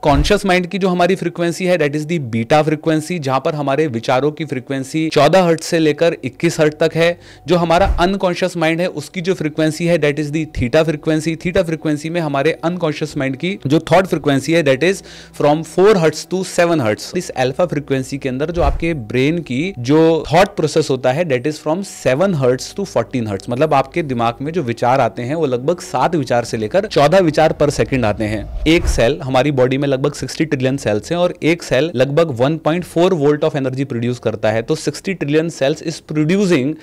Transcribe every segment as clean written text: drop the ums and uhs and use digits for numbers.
Conscious mind की जो हमारी फ्रीक्वेंसी है that is the beta frequency, जहां पर हमारे विचारों की फ्रीक्वेंसी 14 हर्ट्ज से लेकर 21 हर्ट्ज तक है। जो हमारा अनकॉन्शियस माइंड है उसकी जो फ्रीक्वेंसी है that is the theta frequency. Theta frequency में हमारे अनकॉन्शियस माइंड की जो थॉट फ्रीक्वेंसी है that is from 4 hertz to 7 hertz. इस अल्फा फ्रीक्वेंसी के अंदर जो आपके ब्रेन की जो थॉट प्रोसेस होता है that is from 7 hertz to 14 hertz. मतलब आपके दिमाग में जो विचार आते हैं वो लगभग 7 विचार से लेकर 14 विचार पर सेकंड आते हैं। एक सेल हमारी बॉडी में लगभग 60 ट्रिलियन सेल्स हैं और एक सेल लगभग 1.4 वोल्ट ऑफ एनर्जी प्रोड्यूस करता है। तो 60 trillion cells is producing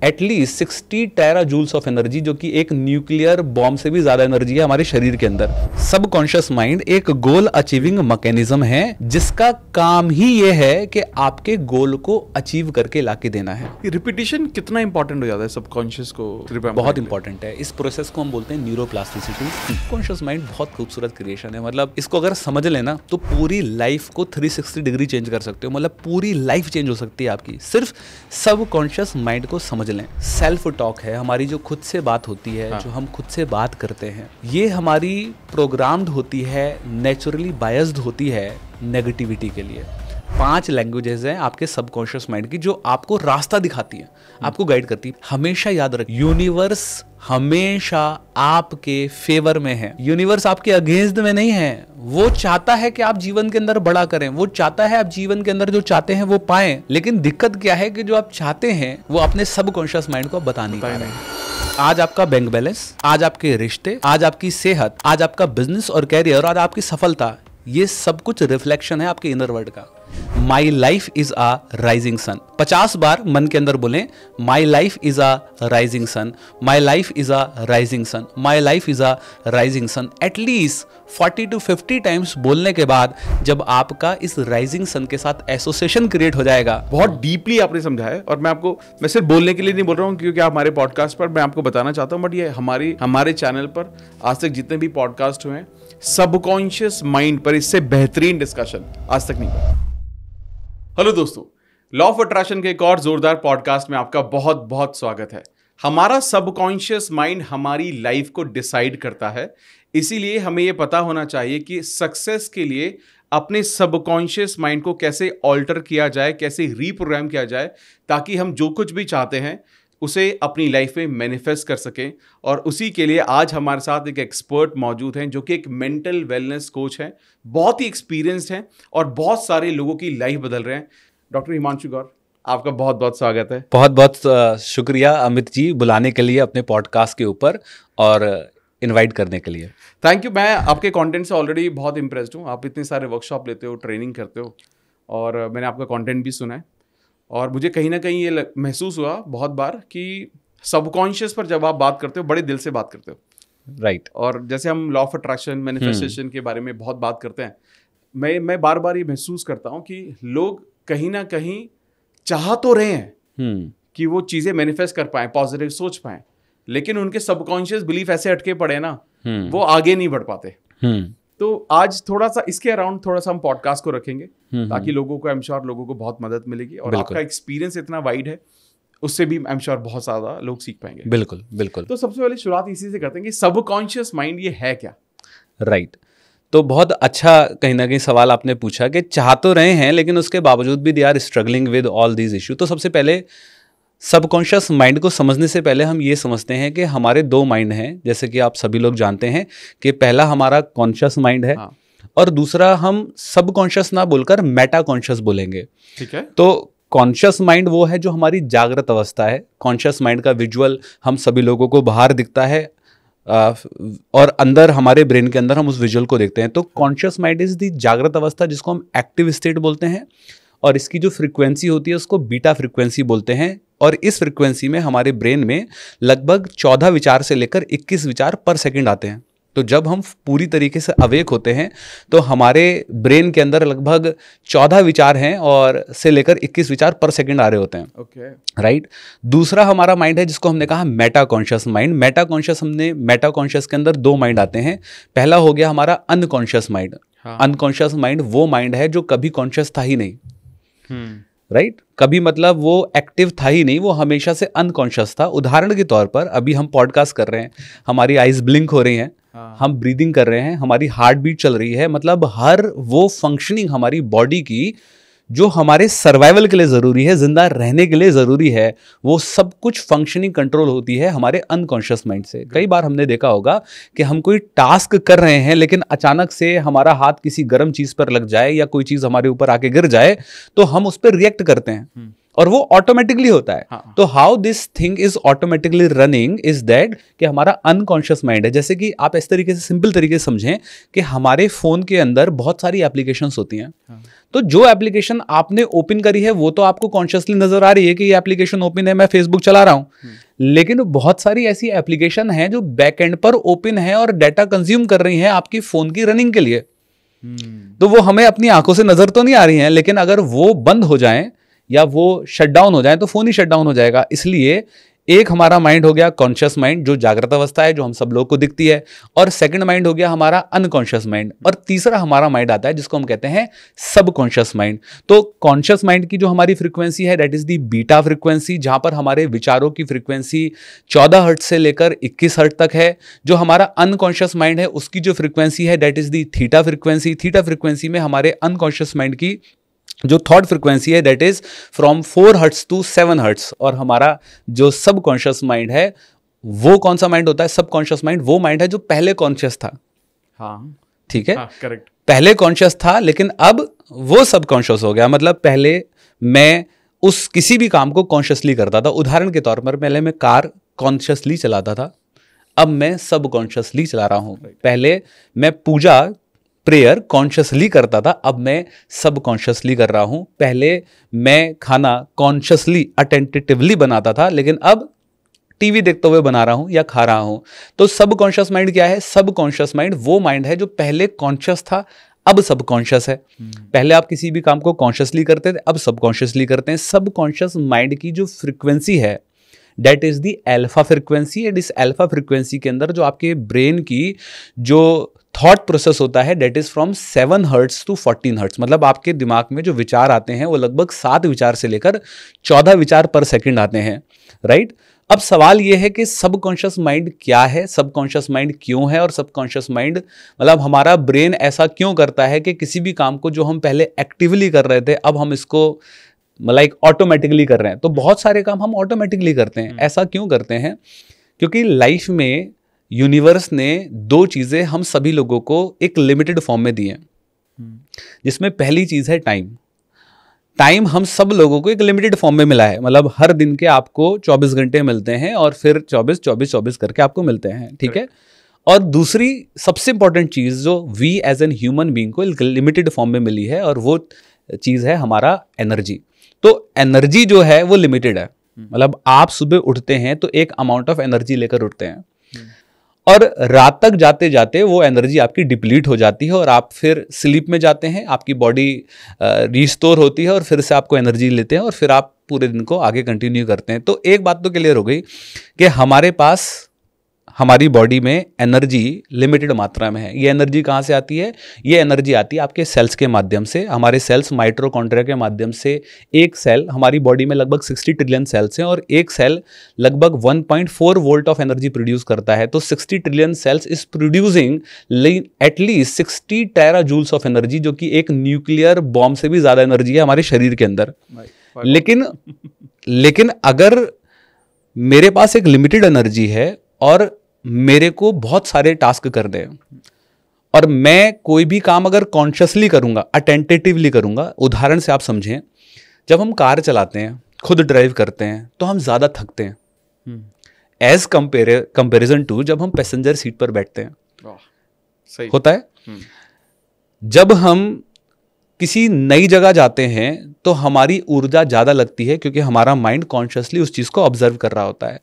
at least 60 tera joules of energy, जो कि एक न्यूक्लियर बॉम्ब से भी ज्यादा एनर्जी है हमारे शरीर के अंदर। सबकॉन्शियस माइंड एक गोल अचीविंग मैकेनिज्म है जिसका काम ही यह है कि आपके गोल को अचीव करके लाके देना है। रिपीटिशन कितना इंपॉर्टेंट हो जाता है सबकॉन्शियस को? बहुत इंपॉर्टेंट है। इस प्रोसेस को हम बोलते हैं न्यूरोप्लास्टिसिटी। कॉन्शियस माइंड बहुत खूबसूरत क्रिएशन है। मतलब इसको अगर समझ लेना तो पूरी लाइफ को 360 डिग्री चेंज कर सकते हो। मतलब पूरी लाइफ चेंज हो सकती है आपकी, सिर्फ सबकॉन्शियस माइंड को समझ लें। सेल्फ टॉक है हमारी, जो खुद से बात होती है, जो हम खुद से बात करते हैं, ये हमारी प्रोग्राम्ड होती है, नेचुरली बायस्ड होती है नेगेटिविटी के लिए। 5 लैंग्वेजेस हैं आपके सबकॉन्शियस माइंड की जो आपको रास्ता दिखाती है, आपको गाइड करती है। हमेशा याद रखिए, यूनिवर्स हमेशा आपके फेवर में है। यूनिवर्स आपके अगेंस्ट में नहीं है। वो चाहता है कि आप जीवन के अंदर बड़ा करें, वो चाहता है आप जीवन के अंदर जो चाहते हैं वो पाएं। लेकिन दिक्कत क्या है कि जो आप चाहते हैं वो अपने सबकॉन्शियस माइंड को बता नहीं पा रहे हैं। आज आपका बैंक बैलेंस, आज आपके रिश्ते, आज आपकी सेहत, आज आपका बिजनेस और कैरियर, और आपकी सफलता, ये सब कुछ रिफ्लेक्शन है आपके इनर वर्ल्ड का। My life is a rising sun. 50 बार मन के अंदर बोलें, my life is a rising sun, my life is a rising sun, my life is a rising sun. At least 40 to 50 times बोलने के बाद जब आपका इस राइजिंग सन के साथ एसोसिएशन क्रिएट हो जाएगा। बहुत डीपली आपने समझा है और मैं सिर्फ बोलने के लिए नहीं बोल रहा हूँ, क्योंकि आप हमारे पॉडकास्ट पर मैं आपको बताना चाहता हूँ, बट ये हमारे चैनल पर आज तक जितने भी पॉडकास्ट हुए हैं सबकॉन्शियस माइंड पर, इससे बेहतरीन डिस्कशन आज तक नहीं हुआ। हेलो दोस्तों, लॉ ऑफ अट्रैक्शन के एक और जोरदार पॉडकास्ट में आपका बहुत बहुत स्वागत है। हमारा सबकॉन्शियस माइंड हमारी लाइफ को डिसाइड करता है, इसीलिए हमें यह पता होना चाहिए कि सक्सेस के लिए अपने सबकॉन्शियस माइंड को कैसे ऑल्टर किया जाए, कैसे रीप्रोग्राम किया जाए, ताकि हम जो कुछ भी चाहते हैं उसे अपनी लाइफ में मैनिफेस्ट कर सकें। और उसी के लिए आज हमारे साथ एक एक्सपर्ट मौजूद हैं जो कि एक मेंटल वेलनेस कोच हैं, बहुत ही एक्सपीरियंस्ड हैं और बहुत सारे लोगों की लाइफ बदल रहे हैं। डॉक्टर हिमांशु गौर, आपका बहुत बहुत स्वागत है। बहुत बहुत शुक्रिया अमित जी, बुलाने के लिए अपने पॉडकास्ट के ऊपर और इनवाइट करने के लिए। Thank you. मैं आपके कंटेंट से ऑलरेडी बहुत इंप्रेस्ड हूँ। आप इतने सारे वर्कशॉप लेते हो, ट्रेनिंग करते हो, और मैंने आपका कंटेंट भी सुना है। और मुझे कहीं ना कहीं ये महसूस हुआ बहुत बार कि सबकॉन्शियस पर जब आप बात करते हो बड़े दिल से बात करते हो, राइट। और जैसे हम लॉ ऑफ अट्रैक्शन, मैनिफेस्टेशन के बारे में बहुत बात करते हैं, मैं बार बार ये महसूस करता हूँ कि लोग कहीं ना कहीं चाह तो रहे हैं कि वो चीज़ें मैनिफेस्ट कर पाएं, पॉजिटिव सोच पाएं, लेकिन उनके सबकॉन्शियस बिलीफ ऐसे अटके पड़े ना, वो आगे नहीं बढ़ पाते। तो आज थोड़ा सा इसके अराउंड थोड़ा सा हम पॉडकास्ट को रखेंगे ताकि लोगों को, आई एम श्योर लोगों को बहुत मदद मिलेगी। और आपका एक्सपीरियंस इतना वाइड है, उससे भी आई एम श्योर बहुत ज्यादा लोग सीख पाएंगे। बिल्कुल बिल्कुल। तो सबसे पहले शुरुआत इसी से करते हैं कि सबकॉन्शियस माइंड ये है क्या? राइट। तो बहुत अच्छा कहीं ना कहीं सवाल आपने पूछा कि चाह तो रहे हैं लेकिन उसके बावजूद भी they are struggling with all these issue. तो सबसे पहले सबकॉन्शियस माइंड को समझने से पहले हम ये समझते हैं कि हमारे 2 माइंड हैं, जैसे कि आप सभी लोग जानते हैं कि पहला हमारा कॉन्शियस माइंड है, और दूसरा हम सबकॉन्शियस ना बोलकर मेटा कॉन्शियस बोलेंगे। ठीक है। तो कॉन्शियस माइंड वो है जो हमारी जागृत अवस्था है। कॉन्शियस माइंड का विजुअल हम सभी लोगों को बाहर दिखता है और अंदर हमारे ब्रेन के अंदर हम उस विजुअल को देखते हैं। तो कॉन्शियस माइंड इज दी जागृत अवस्था, जिसको हम एक्टिव स्टेट बोलते हैं, और इसकी जो फ्रीक्वेंसी होती है उसको बीटा फ्रीक्वेंसी बोलते हैं। और इस फ्रीक्वेंसी में हमारे ब्रेन में लगभग 14 विचार से लेकर 21 विचार पर सेकंड आते हैं। तो जब हम पूरी तरीके से अवेक होते हैं तो हमारे ब्रेन के अंदर लगभग 14 विचार हैं और से लेकर 21 विचार पर सेकंड आ रहे होते हैं। Okay, right. दूसरा हमारा माइंड है जिसको हमने कहा Meta conscious mind. Meta conscious के अंदर 2 माइंड आते हैं। पहला हो गया हमारा अनकॉन्शियस माइंड। अनकॉन्शियस माइंड वो माइंड है जो कभी कॉन्शियस था ही नहीं, राइट। कभी मतलब वो एक्टिव था ही नहीं, वो हमेशा से अनकॉन्शियस था। उदाहरण के तौर पर अभी हम पॉडकास्ट कर रहे हैं, हमारी आईज ब्लिंक हो रही हैं, हम ब्रीदिंग कर रहे हैं, हमारी हार्ट बीट चल रही है, मतलब हर वो फंक्शनिंग हमारी बॉडी की जो हमारे सर्वाइवल के लिए ज़रूरी है, जिंदा रहने के लिए ज़रूरी है, वो सब कुछ फंक्शनिंग कंट्रोल होती है हमारे अनकॉन्शियस माइंड से। कई बार हमने देखा होगा कि हम कोई टास्क कर रहे हैं, लेकिन अचानक से हमारा हाथ किसी गर्म चीज़ पर लग जाए या कोई चीज़ हमारे ऊपर आके गिर जाए तो हम उस पर रिएक्ट करते हैं और वो ऑटोमेटिकली होता है। तो how this thing is automatically running is that कि हमारा अनकॉन्शियस माइंड है। जैसे कि आप इस तरीके से सिंपल तरीके से समझें कि हमारे फोन के अंदर बहुत सारी एप्लीकेशंस होती हैं। तो जो एप्लीकेशन आपने ओपन करी है वो तो आपको कॉन्शियसली नजर आ रही है कि ये एप्लीकेशन ओपन है, मैं फेसबुक चला रहा हूं, लेकिन बहुत सारी ऐसी एप्लीकेशन हैं जो बैक एंड पर ओपन है और डाटा कंज्यूम कर रही हैं आपकी फोन की रनिंग के लिए। तो वो हमें अपनी आंखों से नजर तो नहीं आ रही हैं, लेकिन अगर वो बंद हो जाएं या वो शट डाउन हो जाए तो फोन ही शट डाउन हो जाएगा। इसलिए एक हमारा माइंड हो गया कॉन्शियस माइंड, जो जागृत अवस्था है, जो हम सब लोग को दिखती है, और सेकंड माइंड हो गया हमारा अनकॉन्शियस माइंड, और तीसरा हमारा माइंड आता है जिसको हम कहते हैं सबकॉन्शियस माइंड। तो कॉन्शियस माइंड की जो हमारी फ्रीक्वेंसी है that is the beta frequency, जहां पर हमारे विचारों की फ्रीक्वेंसी 14 हर्ट्ज से लेकर 21 हर्ट्ज तक है। जो हमारा अनकॉन्शियस माइंड है उसकी जो फ्रीक्वेंसी है that is the theta frequency. Theta frequency में हमारे अनकॉन्शियस माइंड की जो थॉट फ्रीक्वेंसी है that is from 4 hertz to 7 hertz. और हमारा जो सबकॉन्शियस माइंड है वो कौन सा माइंड होता है? सबकॉन्शियस माइंड वो माइंड है जो पहले कॉन्शियस था। हाँ, ठीक है, करेक्ट। पहले कॉन्शियस था लेकिन अब वो सबकॉन्शियस हो गया। मतलब पहले मैं उस किसी भी काम को कॉन्शियसली करता था। उदाहरण के तौर पर पहले मैं कार कॉन्शियसली चलाता था, अब मैं सबकॉन्शियसली चला रहा हूं। पहले मैं पूजा प्रेयर कॉन्शियसली करता था, अब मैं सबकॉन्शियसली कर रहा हूं। पहले मैं खाना कॉन्शियसली अटेंटिवली बनाता था, लेकिन अब टीवी देखते हुए बना रहा हूं या खा रहा हूं। तो सबकॉन्शियस माइंड क्या है? सबकॉन्शियस माइंड वो माइंड है जो पहले कॉन्शियस था अब सबकॉन्शियस है। पहले आप किसी भी काम को कॉन्शियसली करते थे, अब सबकॉन्शियसली करते हैं। सबकॉन्शियस माइंड की जो फ्रीक्वेंसी है that is the alpha frequency. And इस अल्फा फ्रीक्वेंसी के अंदर जो आपके ब्रेन की जो थॉट प्रोसेस होता है that is from 7 hertz to 14 hertz. मतलब आपके दिमाग में जो विचार आते हैं वो लगभग 7 विचार से लेकर 14 विचार पर सेकंड आते हैं, राइट? अब सवाल ये है कि सबकॉन्शियस माइंड क्या है, सबकॉन्शियस माइंड क्यों है, और सबकॉन्शियस माइंड मतलब हमारा ब्रेन ऐसा क्यों करता है कि किसी भी काम को जो हम पहले एक्टिवली कर रहे थे अब हम इसको लाइक ऑटोमेटिकली कर रहे हैं। तो बहुत सारे काम हम ऑटोमेटिकली करते हैं। ऐसा क्यों करते हैं? क्योंकि लाइफ में यूनिवर्स ने 2 चीजें हम सभी लोगों को एक लिमिटेड फॉर्म में दी हैं, जिसमें पहली चीज है टाइम। टाइम हम सब लोगों को एक लिमिटेड फॉर्म में मिला है। मतलब हर दिन के आपको 24 घंटे मिलते हैं और फिर 24 करके आपको मिलते हैं, ठीक है? और दूसरी सबसे इंपॉर्टेंट चीज जो we as an human being को एक लिमिटेड फॉर्म में मिली है, और वो चीज है हमारा एनर्जी। तो एनर्जी जो है वो लिमिटेड है। मतलब आप सुबह उठते हैं तो एक अमाउंट ऑफ एनर्जी लेकर उठते हैं, और रात तक जाते जाते वो एनर्जी आपकी डिप्लीट हो जाती है और आप फिर स्लीप में जाते हैं, आपकी बॉडी रिस्टोर होती है और फिर से आपको एनर्जी लेते हैं और फिर आप पूरे दिन को आगे कंटिन्यू करते हैं। तो एक बात तो क्लियर हो गई कि हमारे पास हमारी बॉडी में एनर्जी लिमिटेड मात्रा में है। ये एनर्जी कहाँ से आती है? ये एनर्जी आती है आपके सेल्स के माध्यम से। हमारे सेल्स माइटोकॉन्ड्रिया के माध्यम से, एक सेल हमारी बॉडी में लगभग 60 ट्रिलियन सेल्स हैं और एक सेल लगभग 1.4 वोल्ट ऑफ एनर्जी प्रोड्यूस करता है। तो 60 trillion cells is producing at least 60 tera joules of energy, जो कि एक न्यूक्लियर बॉम्ब से भी ज़्यादा एनर्जी है हमारे शरीर के अंदर। लेकिन अगर मेरे पास एक लिमिटेड एनर्जी है और मेरे को बहुत सारे टास्क कर दे, और मैं कोई भी काम अगर कॉन्शियसली करूंगा, अटेंटिवली करूंगा, उदाहरण से आप समझें, जब हम कार चलाते हैं, खुद ड्राइव करते हैं, तो हम ज्यादा थकते हैं एज कंपेरिजन टू जब हम पैसेंजर सीट पर बैठते हैं। सही होता है। जब हम किसी नई जगह जाते हैं तो हमारी ऊर्जा ज्यादा लगती है क्योंकि हमारा माइंड कॉन्शियसली उस चीज को ऑब्जर्व कर रहा होता है,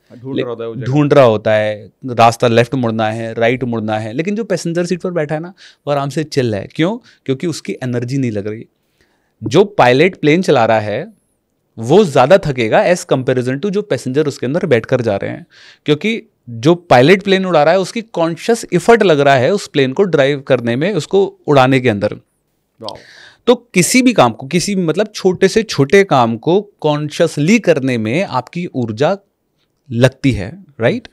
ढूंढ रहा होता है, रास्ता लेफ्ट मुड़ना है, राइट मुड़ना है। लेकिन जो पैसेंजर सीट पर बैठा है ना, वो आराम से चिल है। क्यों? क्योंकि उसकी एनर्जी नहीं लग रही। जो पायलट प्लेन चला रहा है वो ज्यादा थकेगा एज कंपेरिजन टू जो पैसेंजर उसके अंदर बैठकर जा रहे हैं, क्योंकि जो पायलट प्लेन उड़ा रहा है उसकी कॉन्शियस एफर्ट लग रहा है उस प्लेन को ड्राइव करने में, उसको उड़ाने के अंदर। तो किसी भी काम को, किसी भी मतलब छोटे से छोटे काम को कॉन्शियसली करने में आपकी ऊर्जा लगती है, राइट?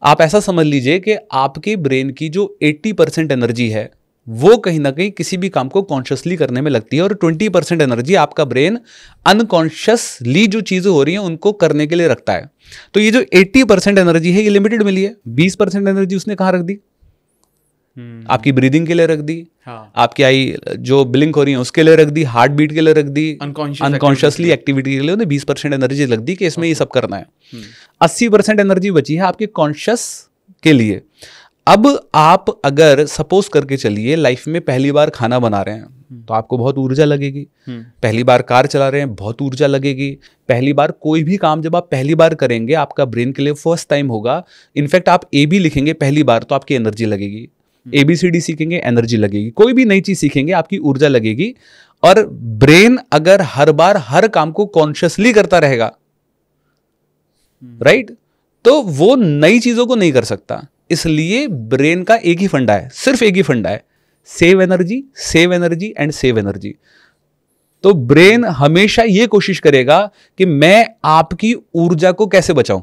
आप ऐसा समझ लीजिए कि आपके ब्रेन की जो 80% एनर्जी है वो कहीं ना कहीं किसी भी काम को कॉन्शियसली करने में लगती है, और 20% एनर्जी आपका ब्रेन अनकॉन्शियसली जो चीजें हो रही हैं उनको करने के लिए रखता है। तो ये जो 80% एनर्जी है ये लिमिटेड मिली है, 20% एनर्जी उसने कहाँ रख दी? आपकी ब्रीदिंग के लिए रख दी, हाँ। आपकी आई जो ब्लिंक हो रही है उसके लिए रख दी, हार्ट बीट के लिए रख दी, अनकॉन्शियसली एक्टिविटी के लिए उन्हें 20% एनर्जी लग दी कि इसमें ये सब करना है। 80% एनर्जी बची है आपके कॉन्शियस के लिए। अब आप अगर सपोज करके चलिए लाइफ में पहली बार खाना बना रहे हैं तो आपको बहुत ऊर्जा लगेगी, पहली बार कार चला रहे हैं बहुत ऊर्जा लगेगी, पहली बार कोई भी काम जब आप पहली बार करेंगे आपका ब्रेन के लिए फर्स्ट टाइम होगा। इनफैक्ट आप ए बी लिखेंगे पहली बार तो आपकी एनर्जी लगेगी, ABCD सीखेंगे एनर्जी लगेगी, कोई भी नई चीज सीखेंगे आपकी ऊर्जा लगेगी। और ब्रेन अगर हर बार हर काम को कॉन्शियसली करता रहेगा, राइट, तो वो नई चीजों को नहीं कर सकता। इसलिए ब्रेन का एक ही फंडा है, सिर्फ एक ही फंडा है, save energy, save energy and save energy. तो ब्रेन हमेशा ये कोशिश करेगा कि मैं आपकी ऊर्जा को कैसे बचाऊं।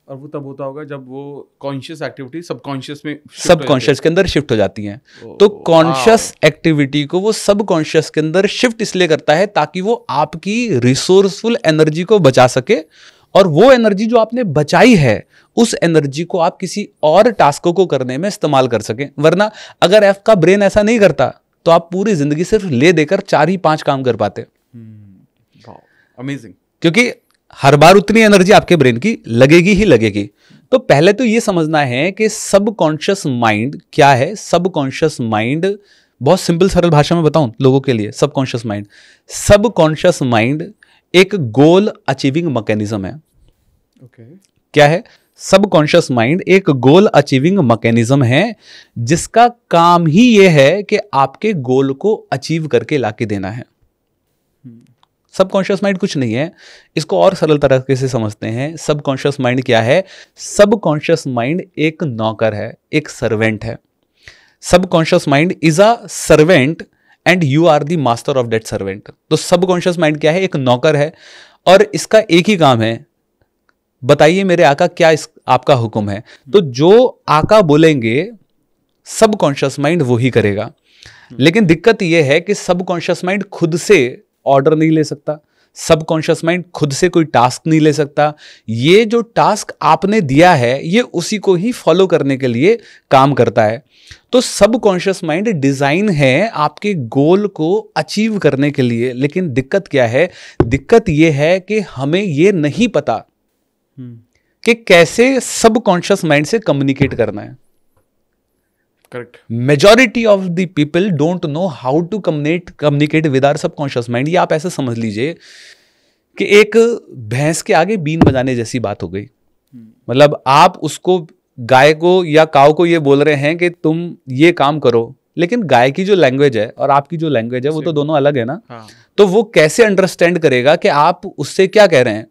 और वो तब होता होगा जब वो कॉन्शियस एक्टिविटी सबकॉन्शियस में सबकॉन्शियस के अंदर शिफ्ट हो जाती हैं। तो कॉन्शियस एक्टिविटी को वो सबकॉन्शियस के अंदर शिफ्ट इसलिए करता है ताकि वो आपकी रिसोर्सफुल एनर्जी को बचा सके, और वो एनर्जी जो आपने बचाई है उस एनर्जी को आप किसी और टास्कों को करने में इस्तेमाल कर सकें। वरना अगर आपका ब्रेन ऐसा नहीं करता तो आप पूरी जिंदगी सिर्फ ले देकर 4 ही 5 काम कर पाते। अमेजिंग। क्योंकि हर बार उतनी एनर्जी आपके ब्रेन की लगेगी ही लगेगी। तो पहले तो ये समझना है कि सबकॉन्शियस माइंड क्या है। सबकॉन्शियस माइंड बहुत सिंपल सरल भाषा में बताऊं लोगों के लिए, सबकॉन्शियस माइंड एक गोल अचीविंग मैकेनिज्म है। क्या है? सबकॉन्शियस माइंड एक गोल अचीविंग मैकेनिज्म है जिसका काम ही यह है कि आपके गोल को अचीव करके लाके देना है। सबकॉन्शियस माइंड कुछ नहीं है, इसको और सरल तरीके से समझते हैं। सबकॉन्शियस माइंड क्या है? सबकॉन्शियस माइंड एक नौकर है, एक सर्वेंट है। Subconscious mind is a servant and you are the master of that servant. तो सबकॉन्शियस माइंड क्या है? एक नौकर है और इसका एक ही काम है, बताइए मेरे आका क्या आपका हुक्म है। तो जो आका बोलेंगे सबकॉन्शियस माइंड वो ही करेगा। लेकिन दिक्कत यह है कि सबकॉन्शियस माइंड खुद से ऑर्डर नहीं ले सकता, सबकॉन्शियस माइंड खुद से कोई टास्क नहीं ले सकता। ये जो टास्क आपने दिया है ये उसी को ही फॉलो करने के लिए काम करता है। तो सबकॉन्शियस माइंड डिजाइन है आपके गोल को अचीव करने के लिए। लेकिन दिक्कत क्या है? दिक्कत ये है कि हमें ये नहीं पता कि कैसे सबकॉन्शियस माइंड से कम्युनिकेट करना है। Correct. Majority of the people don't know how to communicate with our subconscious mind. ये आप ऐसे समझ लीजिए कि एक भैंस के आगे बीन बजाने जैसी बात हो गई। मतलब आप उसको, गाय को या काऊ को ये बोल रहे हैं कि तुम ये काम करो, लेकिन गाय की जो लैंग्वेज है और आपकी जो लैंग्वेज है वो तो दोनों अलग है ना। हाँ। तो वो कैसे अंडरस्टैंड करेगा कि आप उससे क्या कह रहे हैं?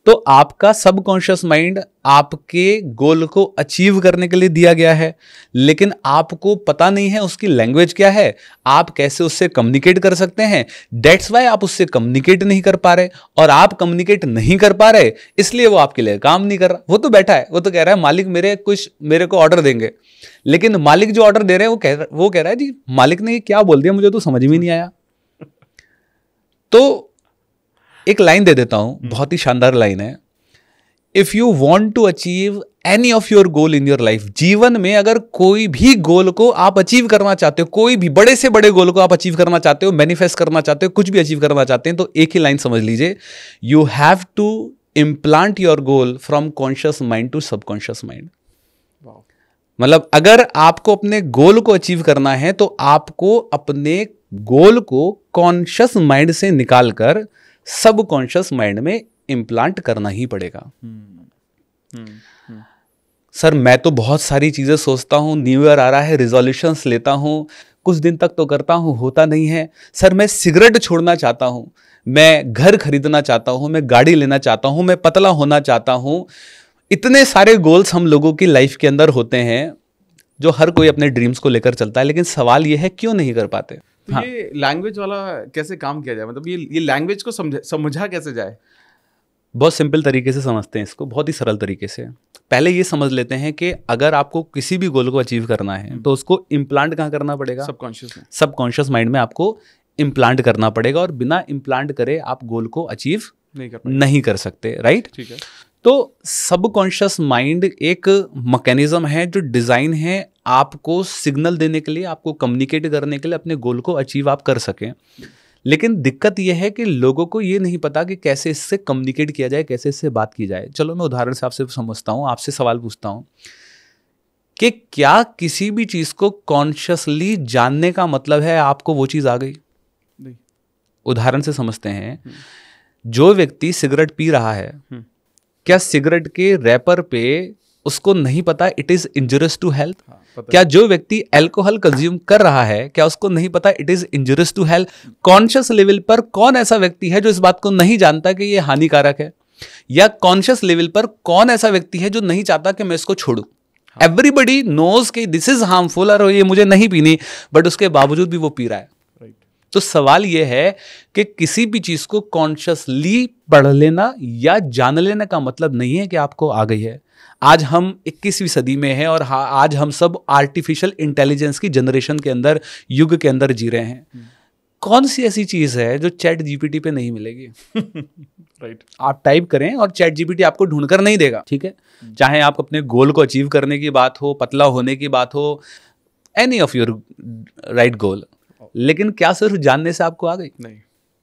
तो आपका सबकॉन्शियस माइंड आपके गोल को अचीव करने के लिए दिया गया है, लेकिन आपको पता नहीं है उसकी लैंग्वेज क्या है, आप कैसे उससे कम्युनिकेट कर सकते हैं। दैट्स वाई आप उससे कम्युनिकेट नहीं कर पा रहे, और आप कम्युनिकेट नहीं कर पा रहे इसलिए वो आपके लिए काम नहीं कर रहा। वो तो बैठा है, वो तो कह रहा है मालिक मेरे को ऑर्डर देंगे, लेकिन मालिक जो ऑर्डर दे रहे हैं वो कह रहा है जी मालिक ने क्या बोल दिया मुझे तो समझ में नहीं आया। तो एक लाइन दे देता हूं, बहुत ही शानदार लाइन है। If you want to achieve any of your goal in your life, जीवन में अगर कोई भी गोल को आप अचीव करना चाहते हो, कोई भी बड़े से बड़े गोल को आप अचीव करना चाहते हो, मैनिफेस्ट करना चाहते हो, कुछ भी अचीव करना चाहते हैं, तो एक ही लाइन समझ लीजिए, you have to implant your goal from conscious mind to subconscious mind. मतलब अगर आपको अपने गोल को अचीव करना है तो आपको अपने गोल को कॉन्शियस माइंड से निकालकर सबकॉन्शियस माइंड में इम्प्लांट करना ही पड़ेगा। सर मैं तो बहुत सारी चीजें सोचता हूं, न्यू ईयर आ रहा है, रिजोल्यूशंस लेता हूं, कुछ दिन तक तो करता हूं, होता नहीं है। सर मैं सिगरेट छोड़ना चाहता हूं, मैं घर खरीदना चाहता हूं, मैं गाड़ी लेना चाहता हूं, मैं पतला होना चाहता हूं। इतने सारे गोल्स हम लोगों की लाइफ के अंदर होते हैं जो हर कोई अपने ड्रीम्स को लेकर चलता है, लेकिन सवाल यह है क्यों नहीं कर पाते। तो ये लैंग्वेज वाला कैसे काम किया जाए? मतलब ये लैंग्वेज को समझा कैसे जाए? बहुत सिंपल तरीके से समझते हैं इसको, बहुत ही सरल तरीके से। पहले ये समझ लेते हैं कि अगर आपको किसी भी गोल को अचीव करना है तो उसको इम्प्लांट कहाँ करना पड़ेगा? सबकॉन्शियस माइंड में आपको इम्प्लांट करना पड़ेगा, और बिना इम्प्लांट करे आप गोल को अचीव नहीं कर सकते, राइट? ठीक है। तो सबकॉन्शियस माइंड एक मैकेनिज्म है जो डिज़ाइन है आपको सिग्नल देने के लिए, आपको कम्युनिकेट करने के लिए, अपने गोल को अचीव आप कर सकें। लेकिन दिक्कत यह है कि लोगों को ये नहीं पता कि कैसे इससे कम्युनिकेट किया जाए, कैसे इससे बात की जाए। चलो मैं उदाहरण से आपसे समझता हूँ, आपसे सवाल पूछता हूँ कि क्या किसी भी चीज़ को कॉन्शियसली जानने का मतलब है आपको वो चीज़ आ गई? नहीं। उदाहरण से समझते हैं, जो व्यक्ति सिगरेट पी रहा है, क्या सिगरेट के रैपर पे उसको नहीं पता it is injurious to health? क्या जो व्यक्ति अल्कोहल कंज्यूम कर रहा है, क्या उसको नहीं पता it is injurious to health? Conscious level पर कौन ऐसा व्यक्ति है जो इस बात को नहीं जानता कि ये हानिकारक है? या कॉन्शियस लेवल पर कौन ऐसा व्यक्ति है जो नहीं चाहता कि मैं इसको छोड़ूं? एवरीबडी नोज कि दिस इज हार्मफुल और ये मुझे नहीं पीनी, बट उसके बावजूद भी वो पी रहा है। तो सवाल यह है कि किसी भी चीज को कॉन्शियसली पढ़ लेना या जान लेने का मतलब नहीं है कि आपको आ गई है। आज हम 21वीं सदी में हैं और आज हम सब आर्टिफिशियल इंटेलिजेंस की जनरेशन के अंदर, युग के अंदर जी रहे हैं। कौन सी ऐसी चीज है जो चैट जीपीटी पे नहीं मिलेगी? राइट। आप टाइप करें और चैट जीपीटी आपको ढूंढकर नहीं देगा, ठीक है? चाहे आप अपने गोल को अचीव करने की बात हो, पतला होने की बात हो, any of your right goal. लेकिन क्या सिर्फ जानने से आपको आ गई? नहीं,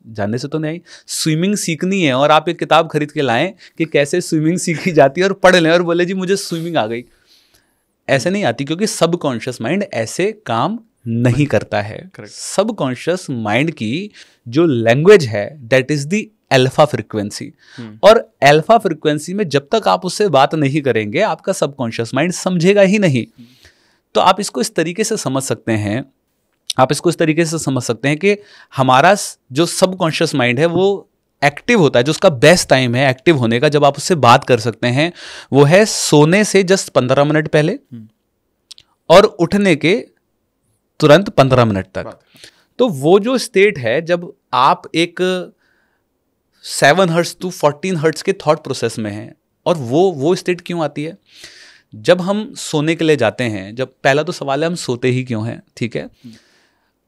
जानने से तो नहीं। स्विमिंग सीखनी है और आप एक किताब खरीद के लाएं कि कैसे स्विमिंग सीखी जाती है और पढ़ लें और बोले जी मुझे स्विमिंग आ गई। ऐसे नहीं आती, क्योंकि सबकॉन्शियस माइंड ऐसे काम नहीं करता है। सबकॉन्शियस माइंड की जो लैंग्वेज है that is the alpha frequency, और अल्फा फ्रीक्वेंसी में जब तक आप उससे बात नहीं करेंगे आपका सबकॉन्शियस माइंड समझेगा ही नहीं। तो आप इसको इस तरीके से समझ सकते हैं, कि हमारा जो सबकॉन्शियस माइंड है वो एक्टिव होता है, जो उसका बेस्ट टाइम है एक्टिव होने का, जब आप उससे बात कर सकते हैं, वो है सोने से जस्ट 15 मिनट पहले और उठने के तुरंत 15 मिनट तक। तो वो जो स्टेट है जब आप एक 7 हर्ट्ज टू 14 हर्ट्ज के थॉट प्रोसेस में हैं, और वो स्टेट क्यों आती है? जब हम सोने के लिए जाते हैं, जब पहला तो सवाल है हम सोते ही क्यों हैं, ठीक है?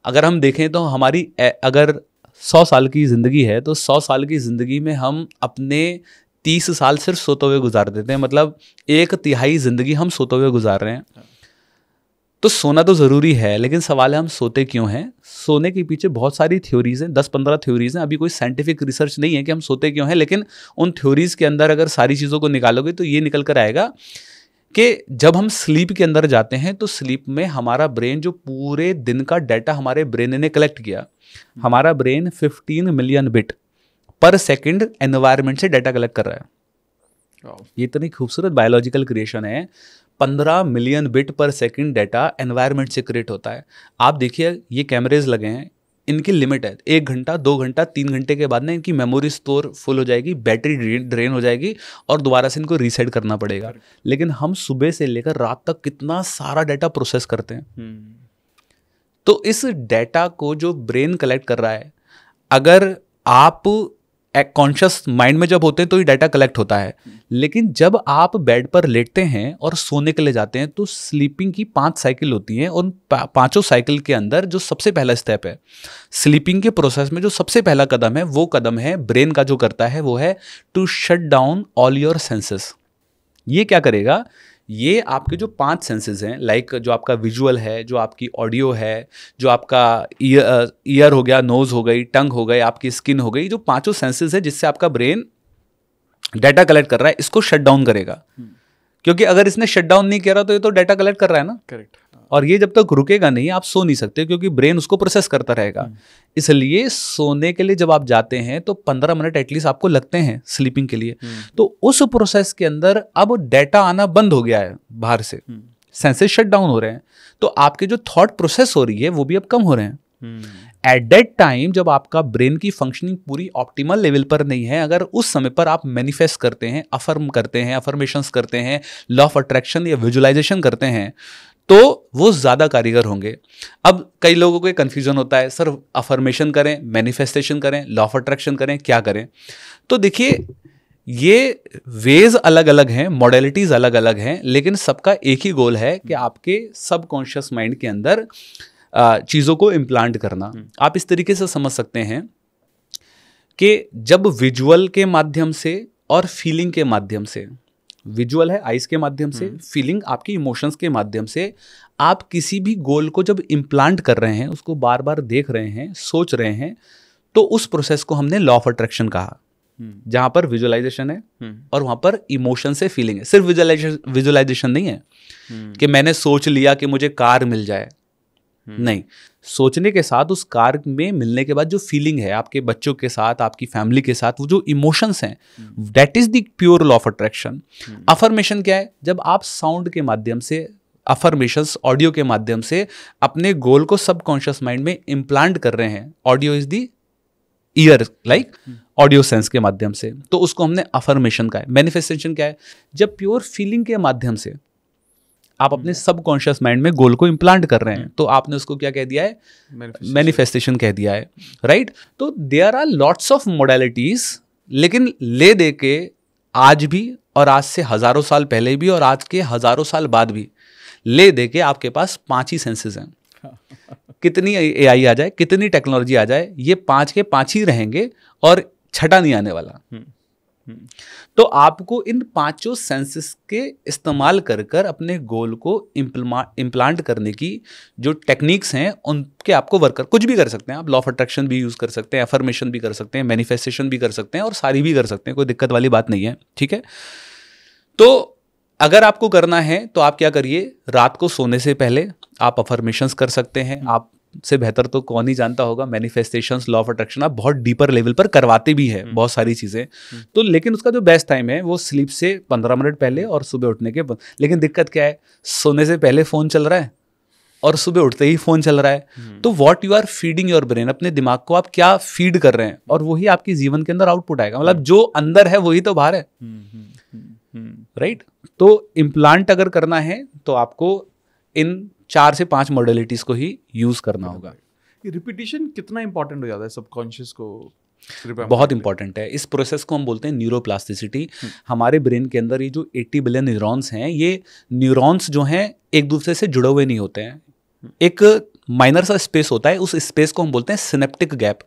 अगर हम देखें तो हमारी अगर 100 साल की ज़िंदगी है तो 100 साल की ज़िंदगी में हम अपने 30 साल सिर्फ सोते हुए गुजार देते हैं, मतलब 1/3 ज़िंदगी हम सोते हुए गुजार रहे हैं। तो सोना तो ज़रूरी है, लेकिन सवाल है हम सोते क्यों हैं? सोने के पीछे बहुत सारी थ्योरीज़ हैं, 10-15 थ्योरीज़ हैं। अभी कोई साइंटिफिक रिसर्च नहीं है कि हम सोते क्यों हैं, लेकिन उन थ्योरीज़ के अंदर अगर सारी चीज़ों को निकालोगे तो ये निकल कर आएगा कि जब हम स्लीप के अंदर जाते हैं तो स्लीप में हमारा ब्रेन जो पूरे दिन का डाटा हमारे ब्रेन ने कलेक्ट किया, हमारा ब्रेन 15 मिलियन बिट पर सेकंड एनवायरनमेंट से डाटा कलेक्ट कर रहा है। ये इतनी खूबसूरत बायोलॉजिकल क्रिएशन है। 15 मिलियन बिट पर सेकंड डाटा एनवायरनमेंट से क्रिएट होता है। आप देखिए ये कैमरेज लगे हैं, इनकी लिमिट है 1 घंटा 2 घंटा 3 घंटे के बाद ना इनकी मेमोरी स्टोर फुल हो जाएगी, बैटरी ड्रेन हो जाएगी और दोबारा से इनको रीसेट करना पड़ेगा। लेकिन हम सुबह से लेकर रात तक कितना सारा डाटा प्रोसेस करते हैं। तो इस डाटा को जो ब्रेन कलेक्ट कर रहा है, अगर आप कॉन्शियस माइंड में जब होते हैं तो ये डाटा कलेक्ट होता है, लेकिन जब आप बेड पर लेटते हैं और सोने के लिए जाते हैं तो स्लीपिंग की 5 साइकिल होती हैं। उन 5 साइकिल के अंदर जो सबसे पहला स्टेप है स्लीपिंग के प्रोसेस में, जो सबसे पहला कदम है, वो कदम है ब्रेन का जो करता है वो है to shut down all your senses. ये क्या करेगा? ये आपके जो 5 सेंसेस हैं, लाइक जो आपका विजुअल है, जो आपकी ऑडियो है, जो आपका ईयर हो गया, नोज हो गई, टंग हो गई, आपकी स्किन हो गई, जो 5 सेंसेस है जिससे आपका ब्रेन डाटा कलेक्ट कर रहा है, इसको शट डाउन करेगा। क्योंकि अगर इसने शट डाउन नहीं किया तो ये तो डाटा कलेक्ट कर रहा है ना। करेक्ट। और ये जब तक रुकेगा नहीं आप सो नहीं सकते, क्योंकि ब्रेन उसको प्रोसेस करता रहेगा। इसलिए सोने के लिए जब आप जाते हैं तो 15 मिनट एटलीस्ट आपको लगते हैं स्लीपिंग के लिए। तो उस प्रोसेस के अंदर अब डाटा आना बंद हो गया है बाहर से, सेंसेस शट डाउन हो रहे हैं, तो आपके जो थॉट प्रोसेस हो रही है वो भी अब कम हो रहे हैं। एट दैट टाइम जब आपका ब्रेन की फंक्शनिंग पूरी ऑप्टिमल लेवल पर नहीं है, अगर उस समय पर आप मैनिफेस्ट करते हैं, अफर्म करते हैं, अफर्मेशंस करते हैं, लॉ ऑफ अट्रैक्शन या विजुअलाइजेशन करते हैं, तो वो ज़्यादा कारीगर होंगे। अब कई लोगों को कन्फ्यूजन होता है, सर अफर्मेशन करें, मैनिफेस्टेशन करें, लॉ ऑफ अट्रैक्शन करें, क्या करें? तो देखिए ये वेज अलग अलग हैं, मॉडलिटीज अलग अलग हैं, लेकिन सबका एक ही गोल है कि आपके सबकॉन्शियस माइंड के अंदर चीज़ों को इम्प्लांट करना। आप इस तरीके से समझ सकते हैं कि जब विजुअल के माध्यम से और फीलिंग के माध्यम से, विजुअल है आइज के माध्यम से, फीलिंग आपकी इमोशंस के माध्यम से, आप किसी भी गोल को जब इम्प्लांट कर रहे हैं, उसको बार बार देख रहे हैं, सोच रहे हैं, तो उस प्रोसेस को हमने लॉ ऑफ अट्रैक्शन कहा, जहां पर विजुअलाइजेशन है और वहां पर इमोशन से फीलिंग है। सिर्फ विजुअलाइजेशन नहीं है कि मैंने सोच लिया कि मुझे कार मिल जाए, नहीं, सोचने के साथ उस कार में मिलने के बाद जो फीलिंग है आपके बच्चों के साथ, आपकी फैमिली के साथ, वो जो इमोशंस हैं, that is the pure law of attraction. Affirmation क्या है? जब आप साउंड के माध्यम से, अफर्मेशंस ऑडियो के माध्यम से अपने गोल को सबकॉन्शियस माइंड में इम्प्लांट कर रहे हैं। Audio is the year, like audio sense के माध्यम से, तो उसको हमने अफर्मेशन कहा है। मैनिफेस्टेशन क्या है? जब प्योर फीलिंग के माध्यम से आप अपने सबकॉन्शियस माइंड में गोल को इम्प्लांट कर रहे हैं, तो आपने उसको क्या कह दिया है? मैनिफेस्टेशन कह दिया है, राइट? तो there are lots of modalities, लेकिन ले दे के आज भी, और आज से हजारों साल पहले भी, और आज के हजारों साल बाद भी, ले दे के आपके पास 5 ही सेंसेस हैं। कितनी एआई आ जाए, कितनी टेक्नोलॉजी आ जाए, ये 5 के 5 ही रहेंगे और छठा नहीं आने वाला। तो आपको इन 5 सेंसेस के इस्तेमाल कर कर अपने गोल को इम्प्लांट करने की जो टेक्निक्स हैं, उनके आपको वर्कर कुछ भी कर सकते हैं। आप लॉ ऑफ अट्रैक्शन भी यूज कर सकते हैं, अफर्मेशन भी कर सकते हैं, मैनिफेस्टेशन भी कर सकते हैं, और सारी भी कर सकते हैं, कोई दिक्कत वाली बात नहीं है, ठीक है? तो अगर आपको करना है तो आप क्या करिए, रात को सोने से पहले आप अफर्मेशंस कर सकते हैं। आप से बेहतर तो कौन ही जानता होगा मैनिफेस्टेशंस, लॉ ऑफ अट्रैक्शन, आप बहुत डीपर लेवल पर करवाते भी है बहुत सारी चीजें। तो लेकिन उसका जो बेस्ट टाइम है वो स्लीप से 15 मिनट पहले और सुबह उठने के बाद। लेकिन दिक्कत क्या है? सोने से पहले फोन चल रहा है और सुबह उठते ही फोन चल रहा है। तो what you are feeding your brain, अपने दिमाग को आप क्या फीड कर रहे हैं, और वही आपके जीवन के अंदर आउटपुट आएगा। मतलब जो अंदर है वही तो बाहर है, राइट? तो इम्प्लांट अगर करना है तो आपको इन 4 से 5 मॉडलिटीज को ही यूज करना होगा। रिपीटिशन कितना इंपॉर्टेंट हो जाता है सबकॉन्शियस को? बहुत इंपॉर्टेंट है। इस प्रोसेस को हम बोलते हैं न्यूरोप्लास्टिसिटी। हमारे ब्रेन के अंदर ये जो 80 बिलियन न्यूरॉन्स हैं, ये न्यूरॉन्स जो हैं एक दूसरे से जुड़े हुए नहीं होते हैं। एक माइनर सा स्पेस होता है, उस स्पेस को हम बोलते हैं सिनेप्टिक गैप।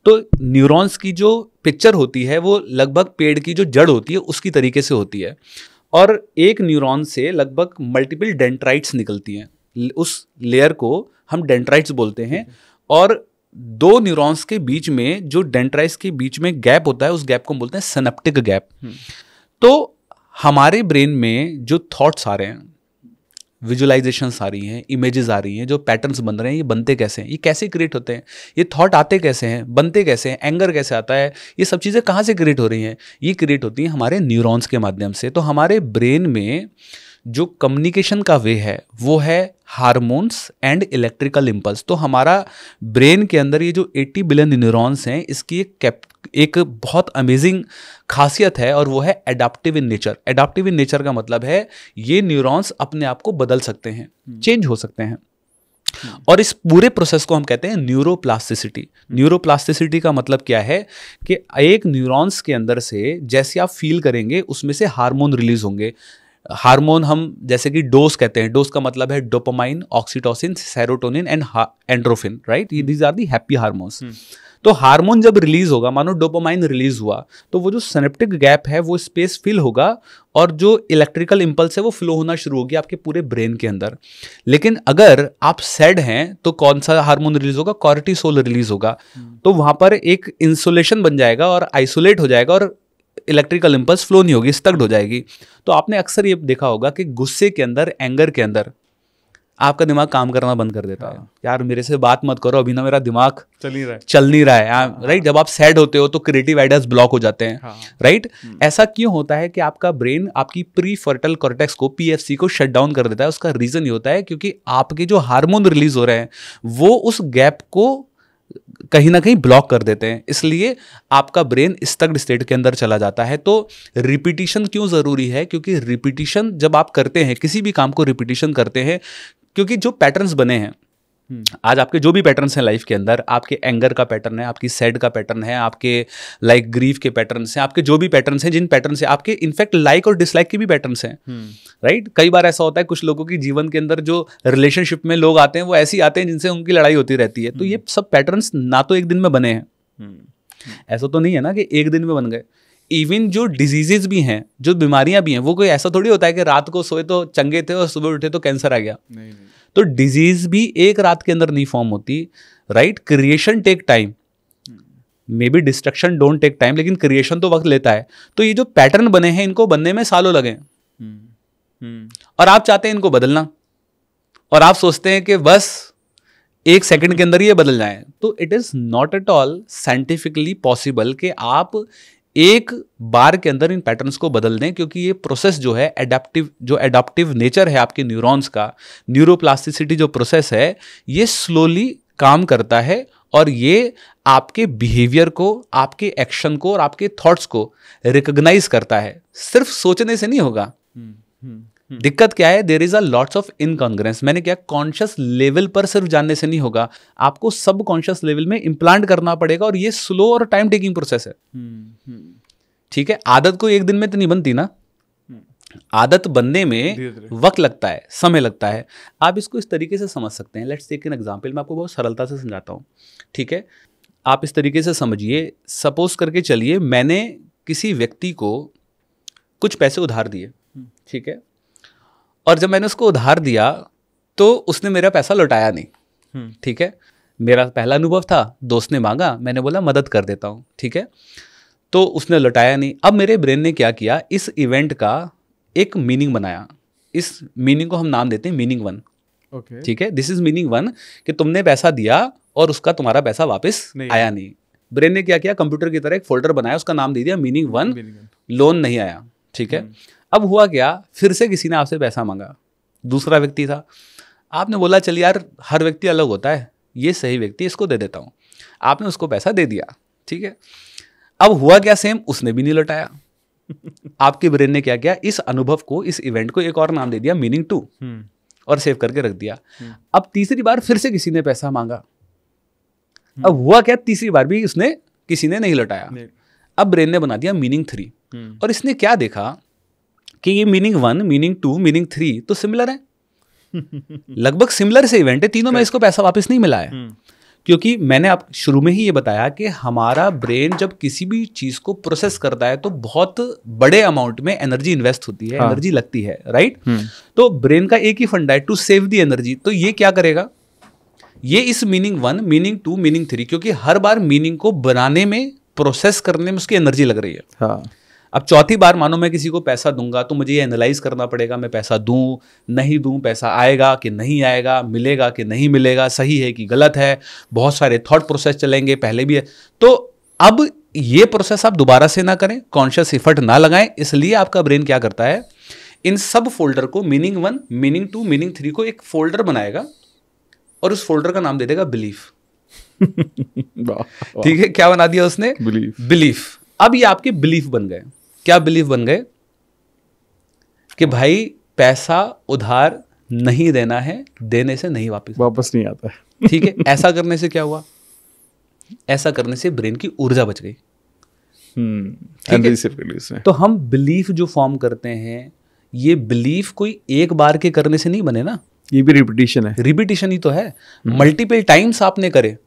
तो न्यूरॉन्स की जो पिक्चर होती है वो लगभग पेड़ की जो जड़ होती है उसकी तरीके से होती है, और एक न्यूरॉन से लगभग मल्टीपल डेंड्राइट्स निकलती हैं। उस लेयर को हम डेंड्राइट्स बोलते हैं, और 2 न्यूरॉन्स के बीच में जो डेंड्राइट्स के बीच में गैप होता है, उस गैप को हम बोलते हैं सिनेप्टिक गैप। तो हमारे ब्रेन में जो थॉट्स आ रहे हैं, विजुअलाइजेशंस आ रही हैं, इमेजेस आ रही हैं, जो पैटर्न्स बन रहे हैं, ये बनते कैसे हैं? ये कैसे क्रिएट होते हैं? ये थॉट आते कैसे हैं? बनते कैसे हैं? एंगर कैसे आता है? ये सब चीज़ें कहाँ से क्रिएट हो रही हैं? ये क्रिएट होती हैं हमारे न्यूरॉन्स के माध्यम से। तो हमारे ब्रेन में जो कम्युनिकेशन का वे है वो है हार्मोन्स एंड इलेक्ट्रिकल इम्पल्स। तो हमारा ब्रेन के अंदर ये जो 80 बिलियन न्यूरॉन्स हैं, इसकी एक बहुत अमेजिंग खासियत है, और वो है adaptive in nature. Adaptive in nature का मतलब है ये न्यूरॉन्स अपने आप को बदल सकते हैं, चेंज हो सकते हैं, और इस पूरे प्रोसेस को हम कहते हैं न्यूरोप्लास्टिसिटी। न्यूरोप्लास्टिसिटी का मतलब क्या है कि एक न्यूरॉन्स के अंदर से जैसे आप फील करेंगे उसमें से हार्मोन रिलीज होंगे। हार्मोन हम जैसे कि डोज कहते हैं, डोज का मतलब है dopamine, oxytocin, serotonin and endorphin, right? These are the happy hormones. तो हार्मोन जब रिलीज होगा, मानो डोपामाइन रिलीज हुआ, तो वो जो सिनेप्टिक गैप है वो स्पेस फिल होगा, और जो इलेक्ट्रिकल इंपल्स है वो फ्लो होना शुरू होगी आपके पूरे ब्रेन के अंदर। लेकिन अगर आप सैड हैं तो कौन सा हार्मोन रिलीज होगा? कॉर्टिसोल रिलीज होगा। तो वहां पर एक इंसुलेशन बन जाएगा और आइसोलेट हो जाएगा, और इलेक्ट्रिकल इंपल्स फ्लो नहीं होगी, स्टक्ड हो जाएगी। तो आपने अक्सर ये देखा होगा कि गुस्से के अंदर, एंगर के अंदर आपका दिमाग काम करना बंद कर देता है। यार मेरे से बात मत करो, अभी ना मेरा दिमाग चल नहीं रहा है, राइट? जब आप सैड होते हो तो क्रिएटिव आइडियाज ब्लॉक हो जाते हैं, राइट? ऐसा क्यों होता है कि आपका ब्रेन आपकी प्री फ्रंटल कॉर्टेक्स को, पीएफसी को शट डाउन कर देता है? उसका रीजन ये होता है क्योंकि आपके जो हार्मोन रिलीज हो रहे हैं वो उस गैप को कहीं ना कहीं ब्लॉक कर देते हैं, इसलिए आपका ब्रेन स्टक्ड स्टेट के अंदर चला जाता है। तो रिपीटिशन क्यों जरूरी है? क्योंकि रिपीटिशन जब आप करते हैं, किसी भी काम को रिपीटिशन करते हैं, क्योंकि जो पैटर्न्स बने हैं आज आपके जो भी पैटर्न्स हैं लाइफ के अंदर, आपके एंगर का पैटर्न है, आपकी सैड का पैटर्न है, आपके लाइक ग्रीफ के पैटर्न्स हैं, आपके जो भी पैटर्न्स हैं, जिन पैटर्न से आपके इनफैक्ट लाइक और डिसलाइक के भी पैटर्न्स हैं, राइट। कई बार ऐसा होता है कुछ लोगों की जीवन के अंदर जो रिलेशनशिप में लोग आते हैं वो ऐसे ही आते हैं जिनसे उनकी लड़ाई होती रहती है। तो ये सब पैटर्न्स ना तो एक दिन में बने हैं, ऐसा तो नहीं है ना कि एक दिन में बन गए। इवन जो डिजीजेज भी हैं, जो बीमारियां भी हैं, वो कोई ऐसा थोड़ी होता है कि रात को सोए तो चंगे थे और सुबह उठे तो कैंसर आ गया। नहीं। तो डिजीज भी एक रात के अंदर नहीं फॉर्म होती, right. Creation take time, may be destruction don't take time, लेकिन क्रिएशन तो वक्त लेता है। तो ये जो पैटर्न बने हैं इनको बनने में सालों लगे, और आप चाहते हैं इनको बदलना, और आप सोचते हैं कि बस एक सेकंड के अंदर ये बदल जाए। तो it is not at all scientifically possible कि आप एक बार के अंदर इन पैटर्न्स को बदल दें, क्योंकि ये प्रोसेस जो है एडाप्टिव नेचर है आपके न्यूरॉन्स का, न्यूरोप्लास्टिसिटी जो प्रोसेस है, ये स्लोली काम करता है, और ये आपके बिहेवियर को, आपके एक्शन को और आपके थॉट्स को रिकॉग्नाइज करता है। सिर्फ सोचने से नहीं होगा। दिक्कत क्या है, there is a lots of incongruence. मैंने क्या, कॉन्शियस लेवल पर सिर्फ जानने से नहीं होगा, आपको सब कॉन्शियस लेवल में इम्प्लांट करना पड़ेगा, और ये स्लो और टाइम टेकिंग प्रोसेस है। ठीक है, आदत को एक दिन में तो नहीं बनती ना, आदत बनने में वक्त लगता है, समय लगता है। आप इसको इस तरीके से समझ सकते हैं। लेट्स टेक एन एग्जांपल, मैं आपको बहुत सरलता से समझाता हूँ। ठीक है, आप इस तरीके से समझिए, सपोज करके चलिए मैंने किसी व्यक्ति को कुछ पैसे उधार दिए, ठीक है, और जब मैंने उसको उधार दिया तो उसने मेरा पैसा लौटाया नहीं। ठीक है, मेरा पहला अनुभव था, दोस्त ने मांगा, मैंने बोला मदद कर देता हूँ, ठीक है, तो उसने लौटाया नहीं। अब मेरे ब्रेन ने क्या किया, इस इवेंट का एक मीनिंग बनाया। इस मीनिंग को हम नाम देते हैं मीनिंग 1। ठीक है, दिस इज मीनिंग 1 कि तुमने पैसा दिया और उसका तुम्हारा पैसा वापस आया नहीं। ब्रेन ने क्या किया, कंप्यूटर की तरह एक फोल्डर बनाया, उसका नाम दे दिया मीनिंग 1, लोन नहीं आया। ठीक है, अब हुआ क्या, फिर से किसी ने आपसे पैसा मांगा, दूसरा व्यक्ति था। आपने बोला चल यार, हर व्यक्ति अलग होता है, ये सही व्यक्ति, इसको दे देता हूँ। आपने उसको पैसा दे दिया, ठीक है। अब हुआ क्या, सेम, उसने भी नहीं लौटाया। आपके ब्रेन ने क्या किया, इस अनुभव को, इस इवेंट को एक और नाम दे दिया मीनिंग 2, और सेव करके रख दिया। अब तीसरी बार फिर से किसी ने पैसा मांगा। अब हुआ क्या, तीसरी बार भी किसी ने नहीं लौटाया। अब ब्रेन ने बना दिया मीनिंग 3, और इसने क्या देखा कि ये मीनिंग 1, मीनिंग 2, मीनिंग 3 तो सिमिलर है, लगभग सिमिलर से इवेंट है, तीनों में इसको पैसा वापस नहीं मिला है। क्योंकि मैंने आप शुरू में ही ये बताया कि हमारा ब्रेन जब किसी भी चीज को प्रोसेस करता है तो बहुत बड़े अमाउंट में एनर्जी इन्वेस्ट होती है, एनर्जी लगती है, राइट। तो ब्रेन का एक ही फंडा है, टू सेव द एनर्जी। तो ये क्या करेगा, ये इस मीनिंग 1, मीनिंग 2, मीनिंग 3, क्योंकि हर बार मीनिंग को बनाने में, प्रोसेस करने में उसकी एनर्जी लग रही है। हाँ। अब चौथी बार मानो मैं किसी को पैसा दूंगा तो मुझे ये एनालाइज करना पड़ेगा, मैं पैसा दूं नहीं दूं, पैसा आएगा कि नहीं आएगा, मिलेगा कि नहीं मिलेगा, सही है कि गलत है, बहुत सारे थॉट प्रोसेस चलेंगे, पहले भी है। तो अब ये प्रोसेस आप दोबारा से ना करें, कॉन्शियस एफर्ट ना लगाएं, इसलिए आपका ब्रेन क्या करता है, इन सब फोल्डर को, मीनिंग 1, मीनिंग 2, मीनिंग 3 को एक फोल्डर बनाएगा, और उस फोल्डर का नाम दे देगा बिलीफ। ठीक है, क्या बना दिया उसने, बिलीफ। अब ये आपके बिलीफ बन गए। क्या बिलीफ बन गए, कि भाई पैसा उधार नहीं देना है, देने से नहीं वापस नहीं आता है। ठीक है, ऐसा करने से क्या हुआ, ऐसा करने से ब्रेन की ऊर्जा बच गई। ठीक है, तो हम बिलीफ जो फॉर्म करते हैं, ये बिलीफ कोई एक बार के करने से नहीं बने ना, ये भी रिपीटिशन है, रिपीटिशन ही तो है। मल्टीपल टाइम्स आपने करे,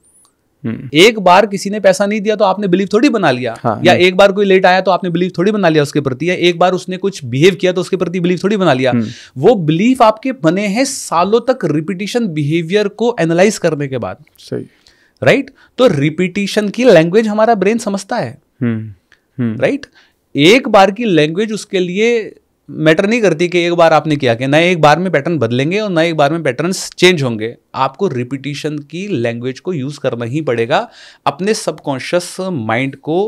एक बार किसी ने पैसा नहीं दिया तो आपने बिलीव थोड़ी बना लिया। हाँ, या एक बार कोई लेट आया तो आपने बिलीव थोड़ी बना लिया उसके प्रति, या एक बार उसने कुछ बिहेव किया तो उसके प्रति बिलीव थोड़ी बना लिया। वो बिलीफ आपके बने हैं सालों तक रिपीटिशन बिहेवियर को एनालाइज करने के बाद। सही, राइट। तो रिपीटिशन की लैंग्वेज हमारा ब्रेन समझता है, राइट। एक बार की लैंग्वेज उसके लिए मैटर नहीं करती कि एक बार आपने किया कि ना एक बार में पैटर्न बदलेंगे और ना एक बार में पैटर्न्स चेंज होंगे। आपको रिपीटिशन की लैंग्वेज को यूज करना ही पड़ेगा अपने सबकॉन्शियस माइंड को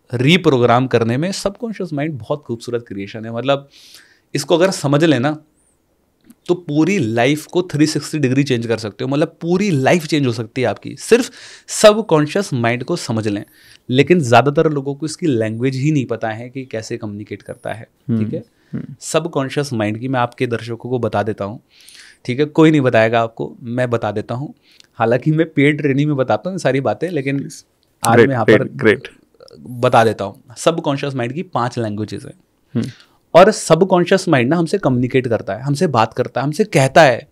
रीप्रोग्राम करने में। सबकॉन्शियस माइंड बहुत खूबसूरत क्रिएशन है, मतलब इसको अगर समझ लेना तो पूरी लाइफ को 360 डिग्री चेंज कर सकते हो, मतलब पूरी लाइफ चेंज हो सकती है आपकी, सिर्फ सबकॉन्शियस माइंड को समझ लें। लेकिन ज़्यादातर लोगों को इसकी लैंग्वेज ही नहीं पता है कि कैसे कम्युनिकेट करता है। ठीक है, सबकॉन्शियस माइंड की मैं आपके दर्शकों को बता देता हूँ ठीक है, कोई नहीं बताएगा आपको, मैं बता देता हूँ। हालांकि मैं पेड ट्रेनिंग में बताता हूँ सारी बातें, लेकिन आज मैं यहाँ पर बता देता हूँ। सबकॉन्शियस माइंड की 5 लैंग्वेजेस हैं। और सबकॉन्शियस माइंड ना हमसे कम्युनिकेट करता है, हमसे बात करता है, हमसे कहता है।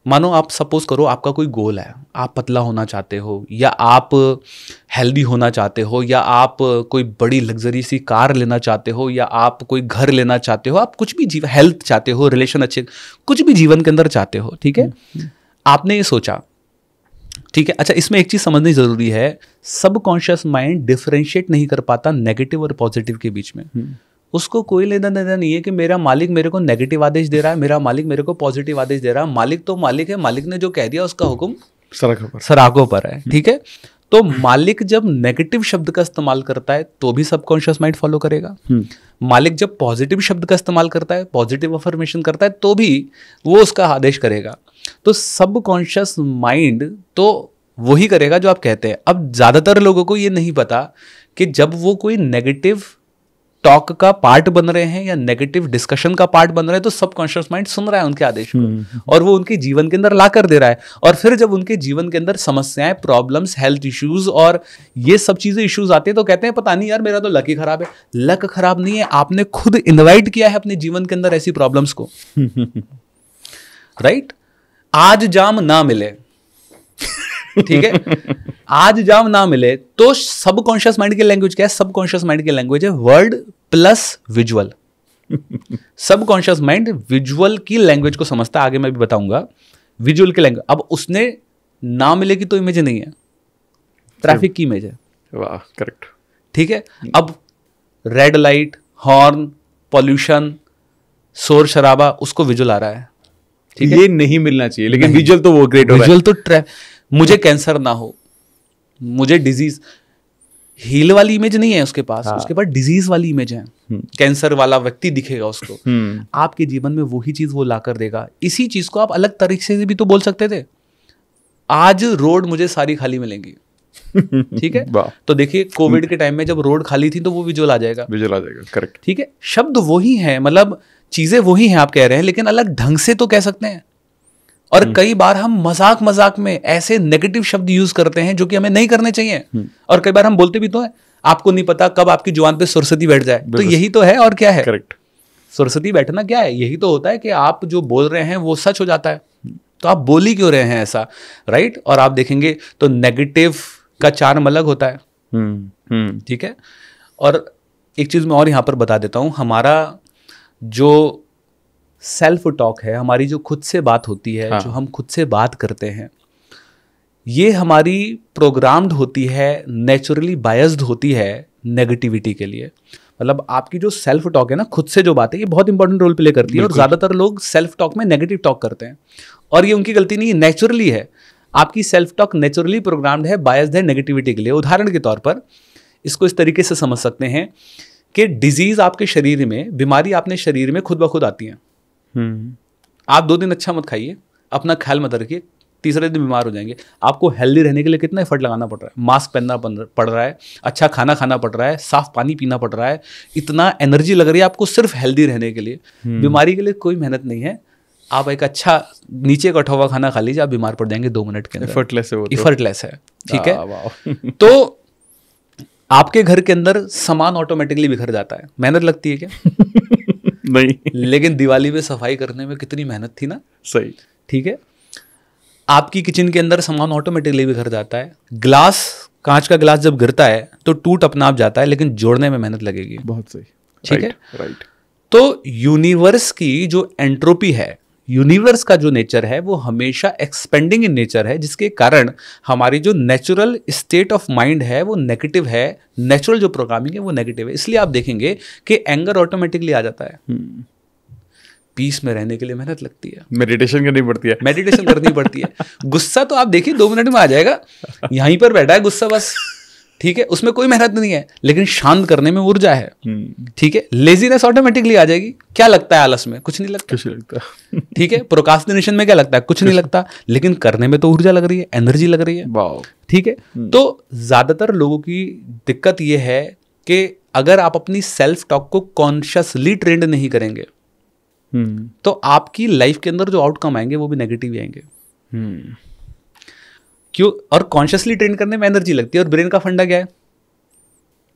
मानो आप सपोज करो आपका कोई गोल है, आप पतला होना चाहते हो, या आप हेल्दी होना चाहते हो, या आप कोई बड़ी लग्जरी सी कार लेना चाहते हो, या आप कोई घर लेना चाहते हो, आप कुछ भी जीवन, हेल्थ चाहते हो, रिलेशन अच्छे, कुछ भी जीवन के अंदर चाहते हो, ठीक है। आपने ये सोचा, ठीक है। अच्छा, इसमें एक चीज समझनी जरूरी है, सबकॉन्शियस माइंड डिफरेंशिएट नहीं कर पाता नेगेटिव और पॉजिटिव के बीच में। उसको कोई लेना देना नहीं है कि मेरा मालिक मेरे को नेगेटिव आदेश दे रहा है, मेरा मालिक मेरे को पॉजिटिव आदेश दे रहा है। मालिक तो मालिक है, मालिक ने जो कह दिया उसका हुक्म सराखों पर है, ठीक है। तो मालिक जब नेगेटिव शब्द का इस्तेमाल करता है तो भी सबकॉन्शियस माइंड फॉलो करेगा। मालिक जब पॉजिटिव शब्द का इस्तेमाल करता है, पॉजिटिव अफर्मेशन करता है, तो भी वो उसका आदेश करेगा। तो सबकॉन्शियस माइंड तो वही करेगा जो आप कहते हैं। अब ज्यादातर लोगों को ये नहीं पता कि जब वो कोई नेगेटिव टॉक का पार्ट बन रहे हैं या नेगेटिव डिस्कशन का पार्ट बन रहे हैं, तो सबकॉन्शियस माइंड सुन रहा है उनके आदेश को और वो उनके जीवन के अंदर ला कर दे रहा है। और फिर जब उनके जीवन के अंदर समस्याएं, प्रॉब्लम्स, हेल्थ इश्यूज और ये सब चीजें इश्यूज आते हैं, तो कहते हैं पता नहीं यार मेरा तो लक ही खराब है। लक खराब नहीं है, आपने खुद इन्वाइट किया है अपने जीवन के अंदर ऐसी प्रॉब्लम्स को। राइट? आज जाम ना मिले, ठीक है, आज जाम ना मिले, तो सबकॉन्शियस माइंड की लैंग्वेज क्या है? सबकॉन्शियस माइंड की लैंग्वेज है word plus visual. Subconscious mind visual की लैंग्वेज को समझता है, आगे मैं भी बताऊंगा विजुअल की लैंग्वेज। अब उसने ना मिले की तो इमेज नहीं है, ट्रैफिक की इमेज है। वाह, करेक्ट, ठीक है। अब रेड लाइट, हॉर्न, पॉल्यूशन, शोर शराबा, उसको विजुअल आ रहा है, ठीक है। ये नहीं मिलना चाहिए, लेकिन विजुअल तो वो ग्रेट हो रहा है। विजुअल तो मुझे कैंसर ना हो, मुझे डिजीज, हील वाली इमेज नहीं है उसके पास। उसके पास डिजीज वाली इमेज है, कैंसर वाला व्यक्ति दिखेगा उसको। आपके जीवन में वही चीज वो लाकर देगा। इसी चीज को आप अलग तरीके से भी तो बोल सकते थे, आज रोड मुझे सारी खाली मिलेंगी, ठीक है। तो देखिए कोविड के टाइम में जब रोड खाली थी तो वो विजुअल आ जाएगा, करेक्ट, ठीक है। शब्द वही है, मतलब चीजें वही हैं आप कह रहे हैं, लेकिन अलग ढंग से तो कह सकते हैं। और कई बार हम मजाक मजाक में ऐसे नेगेटिव शब्द यूज करते हैं जो कि हमें नहीं करने चाहिए। और कई बार हम बोलते भी तो है, आपको नहीं पता कब आपकी जुबान पे सरस्वती बैठ जाए। तो यही तो है, और क्या है? करेक्ट। सरस्वती बैठना क्या है? यही तो होता है कि आप जो बोल रहे हैं वो सच हो जाता है। तो आप बोल ही क्यों रहे हैं ऐसा, राइट? और आप देखेंगे तो नेगेटिव का चार्म अलग होता है, ठीक है। और एक चीज मैं और यहां पर बता देता हूं, हमारा जो सेल्फ टॉक है, हमारी जो खुद से बात होती है, जो हम खुद से बात करते हैं, ये हमारी प्रोग्राम्ड होती है, नेचुरली बायस्ड होती है नेगेटिविटी के लिए। मतलब आपकी जो सेल्फ टॉक है ना, खुद से जो बात है, ये बहुत इंपॉर्टेंट रोल प्ले करती है। और ज्यादातर लोग सेल्फ टॉक में नेगेटिव टॉक करते हैं, और ये उनकी गलती नहीं है, नेचुरली है। आपकी सेल्फ टॉक नेचुरली प्रोग्राम्ड है, बायस्ड है नेगेटिविटी के लिए। उदाहरण के तौर पर इसको इस तरीके से समझ सकते हैं कि डिजीज आपके शरीर में, बीमारी आपने शरीर में खुद ब खुद आती है। आप 2 दिन अच्छा मत खाइए, अपना ख्याल मत रखिए, तीसरे दिन बीमार हो जाएंगे। आपको हेल्दी रहने के लिए कितना एफर्ट लगाना पड़ रहा है, मास्क पहनना पड़ रहा है, अच्छा खाना खाना पड़ रहा है, साफ पानी पीना पड़ रहा है, इतना एनर्जी लग रही है आपको सिर्फ हेल्दी रहने के लिए। बीमारी के लिए कोई मेहनत नहीं है। आप एक अच्छा नीचे का उठा हुआ खाना खा लीजिए, आप बीमार पड़ जाएंगे 2 मिनट के अंदर। एफर्टलेस है, ठीक है। तो आपके घर के अंदर सामान ऑटोमेटिकली बिखर जाता है, मेहनत लगती है क्या? नहीं। लेकिन दिवाली पे सफाई करने में कितनी मेहनत थी ना, सही, ठीक है। आपकी किचन के अंदर सामान ऑटोमेटिकली बिखर जाता है। ग्लास, कांच का ग्लास जब गिरता है तो टूट अपना आप जाता है, लेकिन जोड़ने में मेहनत लगेगी। बहुत सही, ठीक है, राइट। तो यूनिवर्स की जो एंट्रोपी है, यूनिवर्स का जो नेचर है, वो हमेशा एक्सपेंडिंग इन नेचर है, जिसके कारण हमारी जो नेचुरल स्टेट ऑफ माइंड है वो नेगेटिव है, नेचुरल जो प्रोग्रामिंग है वो नेगेटिव है। इसलिए आप देखेंगे कि एंगर ऑटोमेटिकली आ जाता है। पीस में रहने के लिए मेहनत लगती है, मेडिटेशन करनी पड़ती है, मेडिटेशन करनी पड़ती है। गुस्सा तो आप देखिए 2 मिनट में आ जाएगा, यहीं पर बैठा है गुस्सा बस, ठीक है, उसमें कोई मेहनत नहीं है, लेकिन शांत करने में ऊर्जा है, ठीक है। लेजीनेस ऑटोमेटिकली आ जाएगी। क्या लगता है आलस में? कुछ नहीं लगता, ठीक है। प्रोक्रास्टिनेशन में क्या लगता है? कुछ नहीं लगता, लेकिन करने में तो ऊर्जा लग रही है, एनर्जी लग रही है, ठीक है। तो ज्यादातर लोगों की दिक्कत यह है कि अगर आप अपनी सेल्फ टॉक को कॉन्शियसली ट्रेंड नहीं करेंगे, तो आपकी लाइफ के अंदर जो आउटकम आएंगे वो भी नेगेटिव ही आएंगे। क्यों? और कॉन्शियसली ट्रेन करने में एनर्जी लगती है, और ब्रेन का फंडा क्या है?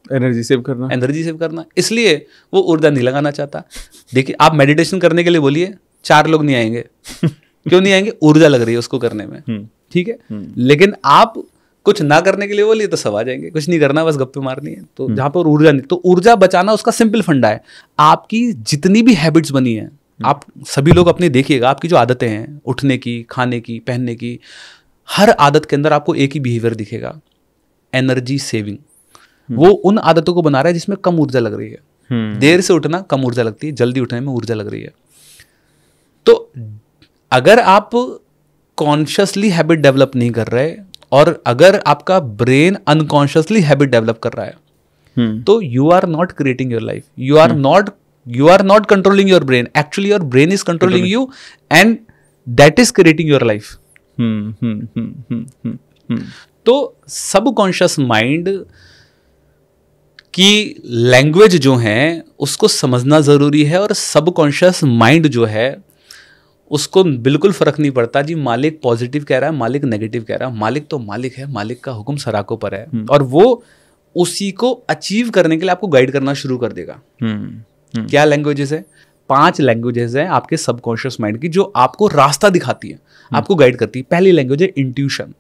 एनर्जी सेव करना। एनर्जी सेव करना। इसलिए वो ऊर्जा नहीं लगाना चाहता। देखिए, आप मेडिटेशन करने के लिए बोलिए, 4 लोग नहीं आएंगे। क्यों नहीं आएंगे? ऊर्जा लग रही है उसको करने में, ठीक है। लेकिन आप कुछ ना करने के लिए बोलिए तो सब आ जाएंगे। कुछ नहीं करना, बस गप्पे मारनी है। तो जहां पर ऊर्जा नहीं, तो ऊर्जा बचाना उसका सिंपल फंडा है। आपकी जितनी भी हैबिट्स बनी है, आप सभी लोग अपने देखिएगा, आपकी जो आदतें हैं, उठने की, खाने की, पहनने की, हर आदत के अंदर आपको एक ही बिहेवियर दिखेगा, एनर्जी सेविंग। वो उन आदतों को बना रहा है जिसमें कम ऊर्जा लग रही है। देर से उठना कम ऊर्जा लगती है, जल्दी उठने में ऊर्जा लग रही है। तो अगर आप कॉन्शियसली हैबिट डेवलप नहीं कर रहे, और अगर आपका ब्रेन अनकॉन्शियसली हैबिट डेवलप कर रहा है, तो you are not creating your life, you are not controlling your brain, actually your brain is controlling you, and that is creating your life. तो सबकॉन्शियस माइंड की लैंग्वेज जो है उसको समझना जरूरी है। और सबकॉन्शियस माइंड जो है उसको बिल्कुल फर्क नहीं पड़ता जी मालिक पॉजिटिव कह रहा है, मालिक नेगेटिव कह रहा है, मालिक तो मालिक है, मालिक का हुक्म सराकों पर है। और वो उसी को अचीव करने के लिए आपको गाइड करना शुरू कर देगा। क्या लैंग्वेजेस है? 5 लैंग्वेजेस हैं आपके सबकॉन्शियस माइंड की, जो आपको रास्ता दिखाती है, आपको गाइड करती है। पहली लैंग्वेज है इंट्यूशन।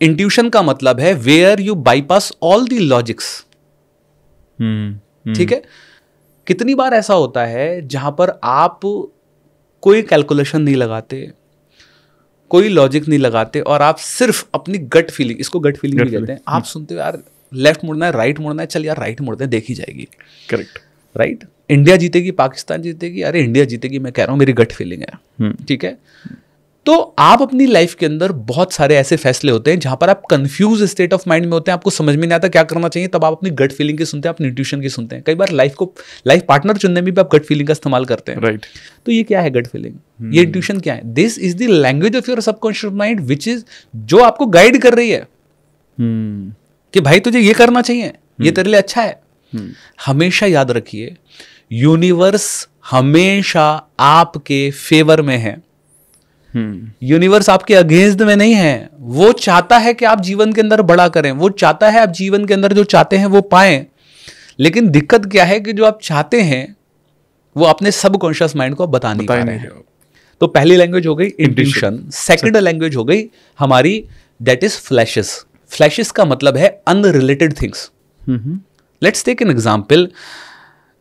इंट्यूशन का मतलब है where you bypass all the logics. ठीक है। कितनी बार ऐसा होता है जहां पर आप कोई कैलकुलेशन नहीं लगाते, कोई लॉजिक नहीं लगाते, और आप सिर्फ अपनी गट फीलिंग, इसको गट फीलिंग भी कहते हैं, आप सुनते हो यार लेफ्ट मुड़ना है, राइट मुड़ना है, चल यार राइट मुड़ते हैं, देखी जाएगी। करेक्ट। राइट। इंडिया जीतेगी, पाकिस्तान जीतेगी, अरे इंडिया जीतेगी, मैं कह रहा हूं मेरी गट फीलिंग है। ठीक है। तो आप अपनी लाइफ के अंदर बहुत सारे ऐसे फैसले होते हैं जहां पर आप कंफ्यूज स्टेट ऑफ माइंड में होते हैं, आपको समझ में नहीं आता क्या करना चाहिए, तब आप अपनी गट फीलिंग की सुनते हैं, अपनी इंट्यूशन की सुनते हैं। कई बार लाइफ पार्टनर चुनने में भी आप गट फीलिंग का इस्तेमाल करते हैं। राइट। तो ये क्या है गट फीलिंग? ये इंट्यूशन क्या है? This is the language of your subconscious mind, which is जो आपको गाइड कर रही है कि भाई तुझे ये करना चाहिए, ये तेरे लिए अच्छा है। हमेशा याद रखिए, यूनिवर्स हमेशा आपके फेवर में है। यूनिवर्स आपके अगेंस्ट में नहीं है। वो चाहता है कि आप जीवन के अंदर बड़ा करें, वो चाहता है आप जीवन के अंदर जो चाहते हैं वो पाएं। लेकिन दिक्कत क्या है कि जो आप चाहते हैं वो अपने सबकॉन्शियस माइंड को बता नहीं पा रहे हैं। तो पहली लैंग्वेज हो गई इंट्यूशन। सेकंड लैंग्वेज हो गई हमारी, दैट इज फ्लैशेस। फ्लैशेस का मतलब है unrelated things. Let's take an example.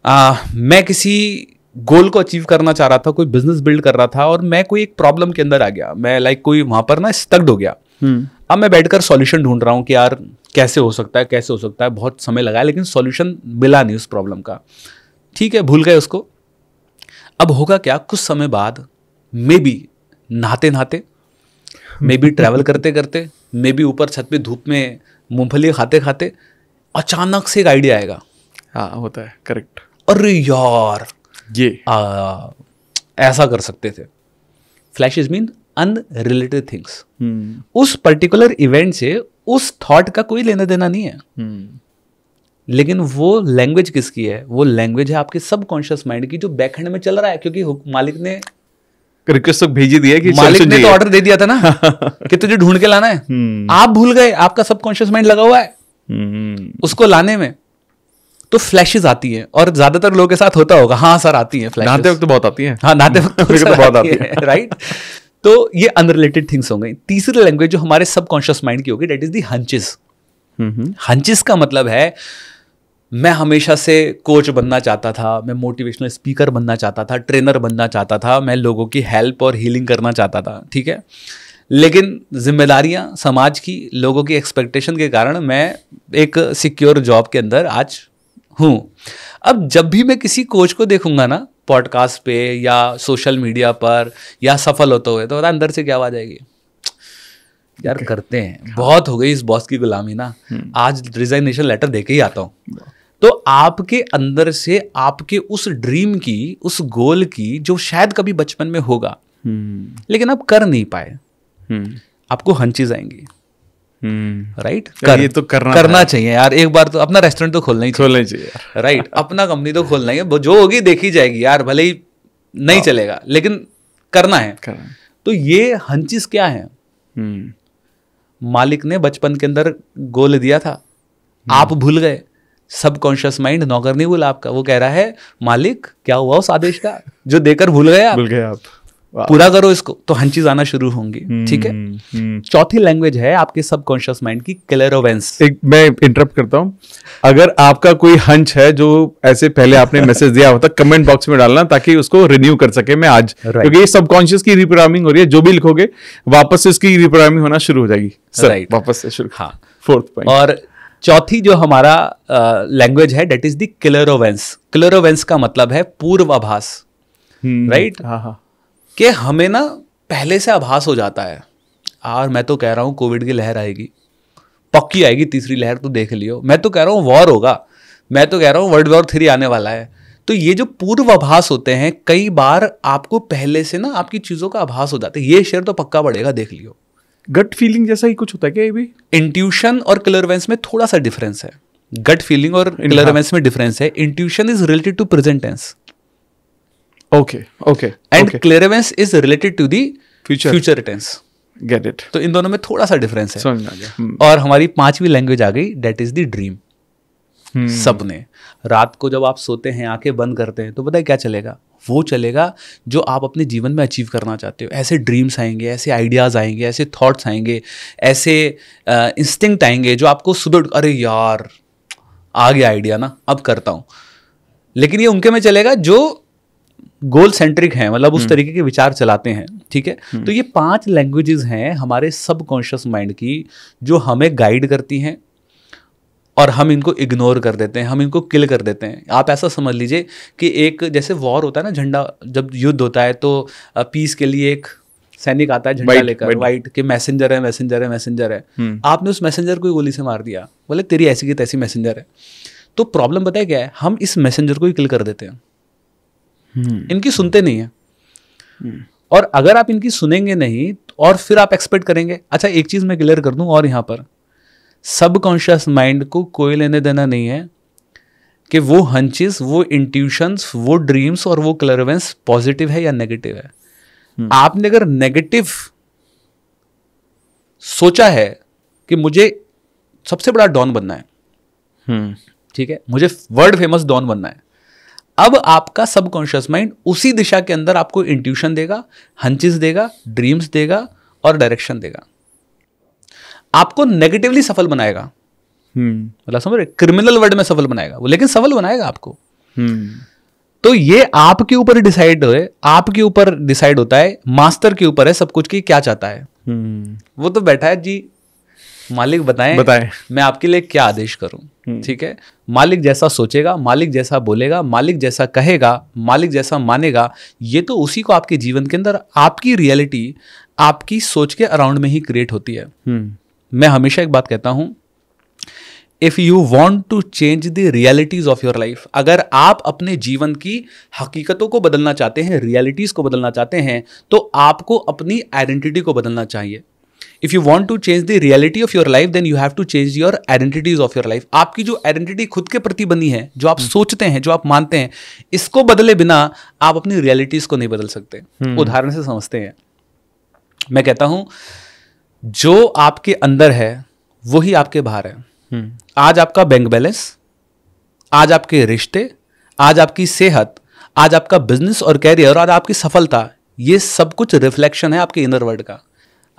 मैं किसी गोल को अचीव करना चाह रहा था, कोई बिजनेस बिल्ड कर रहा था, और मैं कोई एक प्रॉब्लम के अंदर आ गया, मैं कोई वहां पर ना स्टक्ड हो गया। अब मैं बैठकर सॉल्यूशन ढूंढ रहा हूं कि यार कैसे हो सकता है, कैसे हो सकता है। बहुत समय लगा लेकिन सॉल्यूशन मिला नहीं उस प्रॉब्लम का। ठीक है, भूल गए उसको। अब होगा क्या, कुछ समय बाद मे बी नहाते नहाते, मे बी ट्रैवल करते करते, मे बी ऊपर छत पे धूप में मूंगफली खाते खाते अचानक से एक आइडिया आएगा। हाँ, होता है। करेक्ट। अरे यार ये ऐसा कर सकते थे। Flashes mean unrelated things. उस पर्टिकुलर इवेंट से उस थॉट का कोई लेना देना नहीं है। लेकिन वो लैंग्वेज किसकी है? वो लैंग्वेज है आपके सबकॉन्शियस माइंड की, जो बैकहैंड में चल रहा है, क्योंकि मालिक ने रिक्वेस्ट तक भेजी दी है कि मालिक ने तो ऑर्डर दे दिया था ना कि तुझे ढूंढ के लाना है। आप भूल गए, आपका सबकॉन्शियस माइंड लगा हुआ है उसको लाने में। तो फ्लैशेस आती हैं, और ज्यादातर लोगों के साथ होता होगा। हाँ सर, आती हैं फ्लैशेस। नहाते वक्त बहुत आती हैं। हाँ, नहाते वक्त तो बहुत आती है। राइट। तो ये अनरिलेटेड थिंग्स हो गई। तीसरी लैंग्वेज जो हमारे सबकॉन्शियस माइंड की होगी, दैट इज दी हंचेस। हंचेस का मतलब है, मैं हमेशा से कोच बनना चाहता था, मैं मोटिवेशनल स्पीकर बनना चाहता था, ट्रेनर बनना चाहता था, मैं लोगों की हेल्प और हीलिंग करना चाहता था। ठीक है। लेकिन जिम्मेदारियां समाज की, लोगों की एक्सपेक्टेशन के कारण मैं एक सिक्योर जॉब के अंदर आज हूं। अब जब भी मैं किसी कोच को देखूंगा ना पॉडकास्ट पे या सोशल मीडिया पर या सफल होते हुए, तो अंदर से क्या आवाज आएगी, यार करते हैं, बहुत हो गई इस बॉस की गुलामी ना, आज रिजाइनेशन लेटर देके ही आता हूं। तो आपके अंदर से आपके उस ड्रीम की, उस गोल की, जो शायद कभी बचपन में होगा लेकिन आप कर नहीं पाए, आपको हंचीज आएंगी। राइट। ये तो करना चाहिए यार। एक बार तो अपना रेस्टोरेंट तो खोलना ही चाहिए। यार। राइट। अपना कंपनी तो खोलना ही है, जो होगी देखी जाएगी यार, भले ही नहीं चलेगा, लेकिन करना है। तो ये हंचिस क्या है? मालिक ने बचपन के अंदर गोल दिया था, आप भूल गए। सबकॉन्शियस माइंड नौकर नहीं बोला आपका, वो कह रहा है मालिक क्या हुआ उस आदेश का जो देकर भूल गए आप, पूरा करो इसको। तो हंचीज आना शुरू होंगी। ठीक है। चौथी लैंग्वेज है आपके सबकॉन्शियस माइंड की, क्लेरोवेंस। एक मैं इंटरप्ट करता हूँ, अगर आपका कोई हंच है जो ऐसे पहले आपने मैसेज दिया होता, कमेंट बॉक्स में डालना ताकि उसको रिन्यू कर सके मैं आज, क्योंकि ये सबकॉन्शियस की रिप्रोग्रामिंग हो रही है। जो भी लिखोगे वापस से इसकी रिप्रोग्रामिंग होना शुरू हो जाएगी। राइट, वापस से शुरू। हाँ, फोर्थ पॉइंट। और चौथी जो हमारा लैंग्वेज है डेट इज द क्लेरोवेंस। क्लेरोवेंस का मतलब है पूर्वाभास। राइट, हाँ, कि हमें ना पहले से आभास हो जाता है, और मैं तो कह रहा हूं कोविड की लहर आएगी, पक्की आएगी, तीसरी लहर तो देख लियो। मैं तो कह रहा हूं वॉर होगा, मैं तो कह रहा हूं वर्ल्ड वॉर 3 आने वाला है। तो ये जो पूर्वाभास होते हैं, कई बार आपको पहले से ना आपकी चीजों का आभास हो जाता है, ये शेयर तो पक्का बढ़ेगा, देख लियो। गट फीलिंग जैसा ही कुछ होता है क्या ये भी? इंट्यूशन और क्लेरवेंस में थोड़ा सा डिफरेंस है। गट फीलिंग और क्लेरवेंस में डिफरेंस है। Intuition is related to present tense, okay, and clairvoyance is related to the future tense. Get it. तो इन दोनों में थोड़ा सा डिफरेंस है। समझ में आ गया। और हमारी 5वीं लैंग्वेज आ गई, डेट इज द ड्रीम। सबने रात को जब आप सोते हैं, आंखें बंद करते हैं, तो पता है क्या चलेगा? वो चलेगा जो आप अपने जीवन में अचीव करना चाहते हो। ऐसे ड्रीम्स आएंगे, ऐसे आइडियाज आएंगे, ऐसे थॉट्स आएंगे, ऐसे इंस्टिंक्ट आएंगे जो आपको सुबह, अरे यार आ गया आइडिया ना, अब करता हूं। लेकिन ये उनके में चलेगा जो गोल सेंट्रिक हैं, मतलब उस तरीके के विचार चलाते हैं। ठीक है। तो ये 5 लैंग्वेजेस हैं हमारे सबकॉन्शियस माइंड की, जो हमें गाइड करती हैं और हम इनको इग्नोर कर देते हैं, हम इनको किल कर देते हैं। आप ऐसा समझ लीजिए कि एक जैसे वॉर होता है ना, झंडा जब युद्ध होता है तो पीस के लिए एक सैनिक आता है झंडा लेकर, वाइट, कि मैसेंजर है, मैसेंजर है, मैसेंजर है। आपने उस मैसेंजर को गोली से मार दिया, बोले तेरी ऐसी की तैसी मैसेंजर है। तो प्रॉब्लम पता है क्या है? हम इस मैसेंजर को ही किल कर देते हैं, इनकी सुनते नहीं है। और अगर आप इनकी सुनेंगे नहीं और फिर आप एक्सपेक्ट करेंगे, अच्छा एक चीज मैं क्लियर कर दूं, और यहां पर सबकॉन्शियस माइंड को कोई लेने देना नहीं है कि वो हंचेस, वो इंट्यूशंस, वो ड्रीम्स और वो क्लेरवेंस पॉजिटिव है या नेगेटिव है। आपने अगर नेगेटिव सोचा है कि मुझे सबसे बड़ा डॉन बनना है, ठीक है, मुझे वर्ल्ड फेमस डॉन बनना है, अब आपका सबकॉन्शियस माइंड उसी दिशा के अंदर आपको इंट्यूशन देगा, हंचेस देगा, ड्रीम्स देगा और डायरेक्शन देगा, आपको नेगेटिवली सफल बनाएगा। मतलब समझ रहे, क्रिमिनल वर्ड में सफल बनाएगा वो, लेकिन सफल बनाएगा आपको। तो ये आपके ऊपर डिसाइड है, आपके ऊपर डिसाइड होता है, मास्टर के ऊपर है सब कुछ की क्या चाहता है। वो तो बैठा है जी, मालिक बताएं मैं आपके लिए क्या आदेश करूं। ठीक है, मालिक जैसा सोचेगा, मालिक जैसा बोलेगा, मालिक जैसा कहेगा, मालिक जैसा मानेगा, ये तो उसी को आपके जीवन के अंदर आपकी रियलिटी आपकी सोच के अराउंड में ही क्रिएट होती है। मैं हमेशा एक बात कहता हूं, if you want to change the realities of your life, अगर आप अपने जीवन की हकीकतों को बदलना चाहते हैं, रियलिटीज को बदलना चाहते हैं, तो आपको अपनी आइडेंटिटी को बदलना चाहिए। If you want to change the reality of your life, then you have to change your identities of your life. आपकी जो आइडेंटिटी खुद के प्रति बनी है, जो आप सोचते हैं, जो आप मानते हैं, इसको बदले बिना आप अपनी रियलिटीज को नहीं बदल सकते। उदाहरण से समझते हैं, मैं कहता हूं जो आपके अंदर है वही आपके बाहर है। आज आपका बैंक बैलेंस, आज आपके रिश्ते, आज आपकी सेहत, आज आपका बिजनेस और कैरियर, और आपकी सफलता, ये सब कुछ रिफ्लेक्शन है आपके इनर वर्ल्ड का।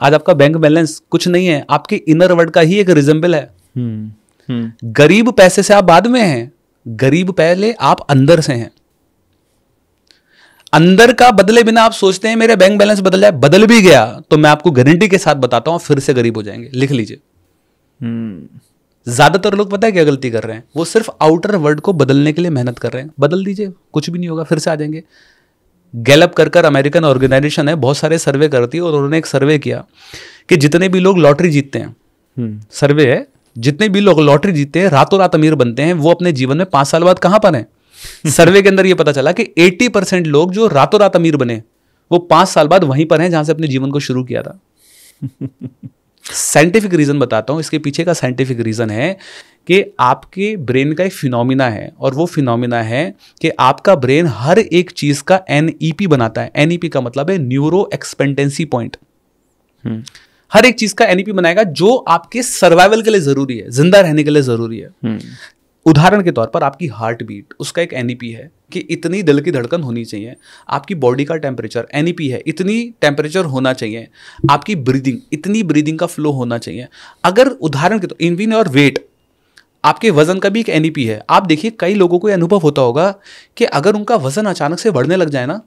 आज आपका बैंक बैलेंस कुछ नहीं है, आपके इनर वर्ल्ड का ही एक रिजेंबल है। गरीब पैसे से आप बाद में हैं, गरीब पहले आप अंदर से हैं। अंदर का बदले बिना आप सोचते हैं मेरे बैंक बैलेंस बदल जाए, बदल भी गया तो मैं आपको गारंटी के साथ बताता हूं फिर से गरीब हो जाएंगे। लिख लीजिए। ज्यादातर लोग पता है क्या गलती कर रहे हैं, वो सिर्फ आउटर वर्ल्ड को बदलने के लिए मेहनत कर रहे हैं। बदल दीजिए, कुछ भी नहीं होगा, फिर से आ जाएंगे। गैलप कर अमेरिकन ऑर्गेनाइजेशन है, बहुत सारे सर्वे करती है, और उन्होंने एक सर्वे किया कि जितने भी लोग लॉटरी जीतते हैं, सर्वे है, जितने भी लोग लॉटरी जीतते हैं, रातों रात अमीर बनते हैं, वो अपने जीवन में 5 साल बाद कहां पर हैं? सर्वे के अंदर ये पता चला कि 80% लोग जो रातों रात अमीर बने, वो 5 साल बाद वहीं पर हैं जहां से अपने जीवन को शुरू किया था। साइंटिफिक रीजन बताता हूँ। इसके पीछे का साइंटिफिक रीजन है कि आपके ब्रेन का एक फिनोमिना है, और वो फिनोमिना है कि आपका ब्रेन हर एक चीज का NEP बनाता है। NEP का मतलब है न्यूरो एक्सपेंडेंसी पॉइंट। हर एक चीज का NEP बनाएगा जो आपके सर्वाइवल के लिए जरूरी है, जिंदा रहने के लिए जरूरी है। उदाहरण के तौर पर आपकी हार्ट बीट, उसका एक NEP है कि इतनी दिल की धड़कन होनी चाहिए। आपकी बॉडी का टेम्परेचर NEP है, इतनी टेम्परेचर होना चाहिए। आपकी ब्रीदिंग, इतनी ब्रीदिंग का फ्लो होना चाहिए। अगर उदाहरण के तौर इवन और वेट, आपके वजन का भी एक NEP है। आप देखिए कई लोगों को यह अनुभव होता होगा कि अगर उनका वजन अचानक से बढ़ने लग जाए ना,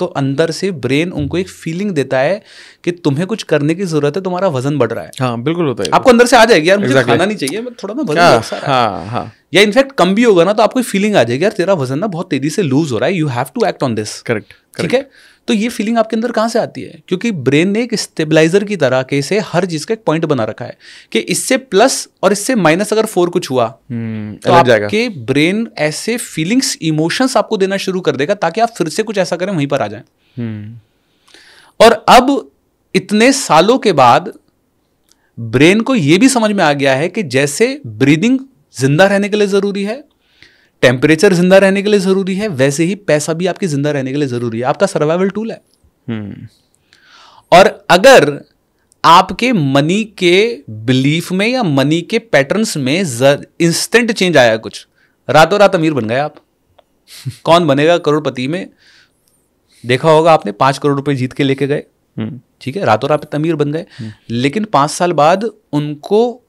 तो अंदर से ब्रेन उनको एक फीलिंग देता है कि तुम्हें कुछ करने की जरूरत है, तुम्हारा वजन बढ़ रहा है। हाँ बिल्कुल होता है। आपको अंदर से आ जाएगी यार मुझे खाना नहीं चाहिए, मैं थोड़ा ना वजन बढ़ सा रहा है। हाँ। या इनफैक्ट कम भी होगा ना तो आपको फीलिंग आ जाएगी यार तेरा वजन ना बहुत तेजी से लूज हो रहा है, you have to act on this. Correct. ठीक है, तो ये फीलिंग आपके अंदर कहां से आती है? क्योंकि ब्रेन ने एक स्टेबलाइजर की तरह के से हर चीज का एक पॉइंट बना रखा है कि इससे प्लस और इससे माइनस अगर 4 कुछ हुआ तो आपके ब्रेन ऐसे फीलिंग्स, इमोशंस आपको देना शुरू कर देगा ताकि आप फिर से कुछ ऐसा करें वहीं पर आ जाए। और अब इतने सालों के बाद ब्रेन को यह भी समझ में आ गया है कि जैसे ब्रीदिंग जिंदा रहने के लिए जरूरी है, टेम्परेचर जिंदा रहने के लिए जरूरी है, वैसे ही पैसा भी आपके जिंदा रहने के लिए जरूरी है। आपका सर्वाइवल टूल है। और अगर आपके मनी के बिलीफ में या मनी के पैटर्न्स में इंस्टेंट चेंज आया, कुछ रातों रात अमीर बन गए आप। कौन बनेगा करोड़पति में? देखा होगा आपने, 5 करोड़ रुपए जीत के लेके गए, ठीक है, रातों रात अमीर बन गए। लेकिन 5 साल बाद उनको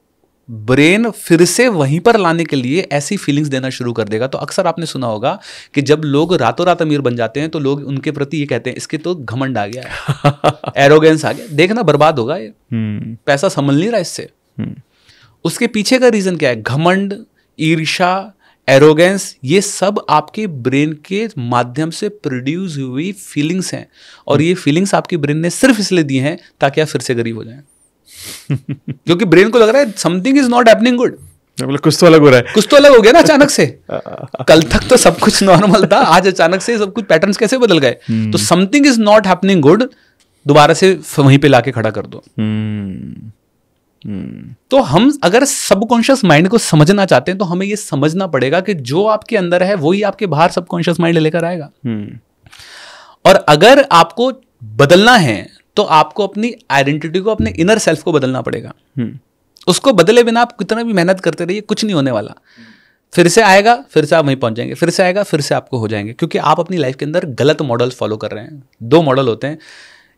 ब्रेन फिर से वहीं पर लाने के लिए ऐसी फीलिंग्स देना शुरू कर देगा। तो अक्सर आपने सुना होगा कि जब लोग रातों रात अमीर बन जाते हैं तो लोग उनके प्रति ये कहते हैं इसके तो घमंड आ गया है, एरोगेंस आ गया, देखना बर्बाद होगा ये, पैसा संभल नहीं रहा इससे। उसके पीछे का रीजन क्या है? घमंड, ईर्ष्या, एरोगेंस, ये सब आपके ब्रेन के माध्यम से प्रोड्यूस हुई फीलिंग्स हैं। और ये फीलिंग्स आपके ब्रेन ने सिर्फ इसलिए दी हैं ताकि आप फिर से गरीब हो जाएं। क्योंकि ब्रेन को लग रहा है something is not happening good, कुछ तो अलग हो रहा है, कुछ तो अलग हो गया ना अचानक से। कल तक तो सब कुछ नॉर्मल था, आज अचानक से सब कुछ पैटर्न्स कैसे बदल गए? तो something is not happening good, दोबारा से वहीं पे लाके खड़ा कर दो। तो हम अगर सबकॉन्शियस माइंड को समझना चाहते हैं तो हमें यह समझना पड़ेगा कि जो आपके अंदर है वही आपके बाहर सबकॉन्शियस माइंड लेकर आएगा। और अगर आपको बदलना है तो आपको अपनी आइडेंटिटी को, अपने इनर सेल्फ को बदलना पड़ेगा। उसको बदले बिना आप कितना भी मेहनत करते रहिए, कुछ नहीं होने वाला। फिर से आएगा, फिर से आप वहीं पहुंच जाएंगे, फिर से आएगा, फिर से आपको हो जाएंगे, क्योंकि आप अपनी लाइफ के अंदर गलत मॉडल फॉलो कर रहे हैं। 2 मॉडल होते हैं।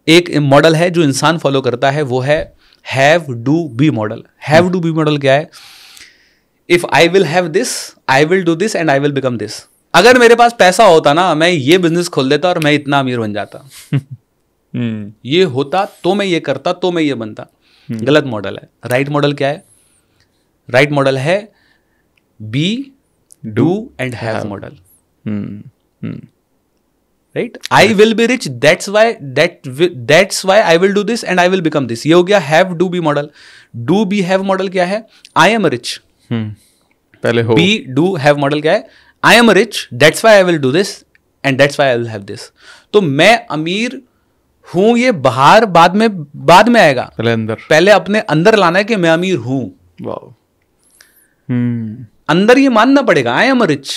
एक मॉडल है जो इंसान फॉलो करता है, वो है have do be model. Have do be model क्या है? If I will have this, I will do this and I will become this. अगर मेरे पास पैसा होता ना, मैं ये बिजनेस खोल देता और मैं इतना अमीर बन जाता। ये होता तो मैं ये करता, तो मैं ये बनता। गलत मॉडल है। राइट मॉडल क्या है? राइट मॉडल है be, do and have model. Right, I will be rich, that's why I will do this and I will become this. ये हो गया have do be model. Do be have model क्या है? I am rich, पहले हो। B do have model क्या है? I am rich, that's why I will do this and that's why I will have this. तो मैं अमीर हूं, ये बाहर बाद में आएगा। पहले अपने अंदर लाना है कि मैं अमीर हूं। अंदर ये मानना पड़ेगा I am rich,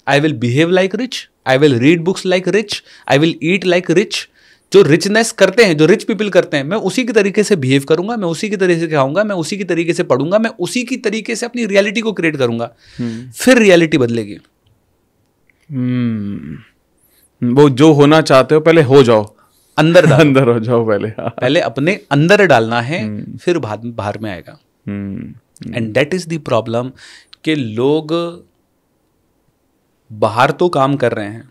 I will behave like rich, I will read books like rich, I will eat like rich. जो रिचनेस करते हैं, जो रिच पीपल करते हैं, मैं उसी के तरीके से बिहेव करूंगा, मैं उसी के तरीके से खाऊंगा, मैं उसी की तरीके से पढ़ूंगा, मैं उसी की तरीके से अपनी रियलिटी को क्रिएट करूंगा। फिर रियलिटी बदलेगी। वो जो होना चाहते हो पहले हो जाओ, अंदर अंदर हो जाओ पहले। पहले अपने अंदर डालना है, फिर बाहर में आएगा। And that is the problem कि लोग बाहर तो काम कर रहे हैं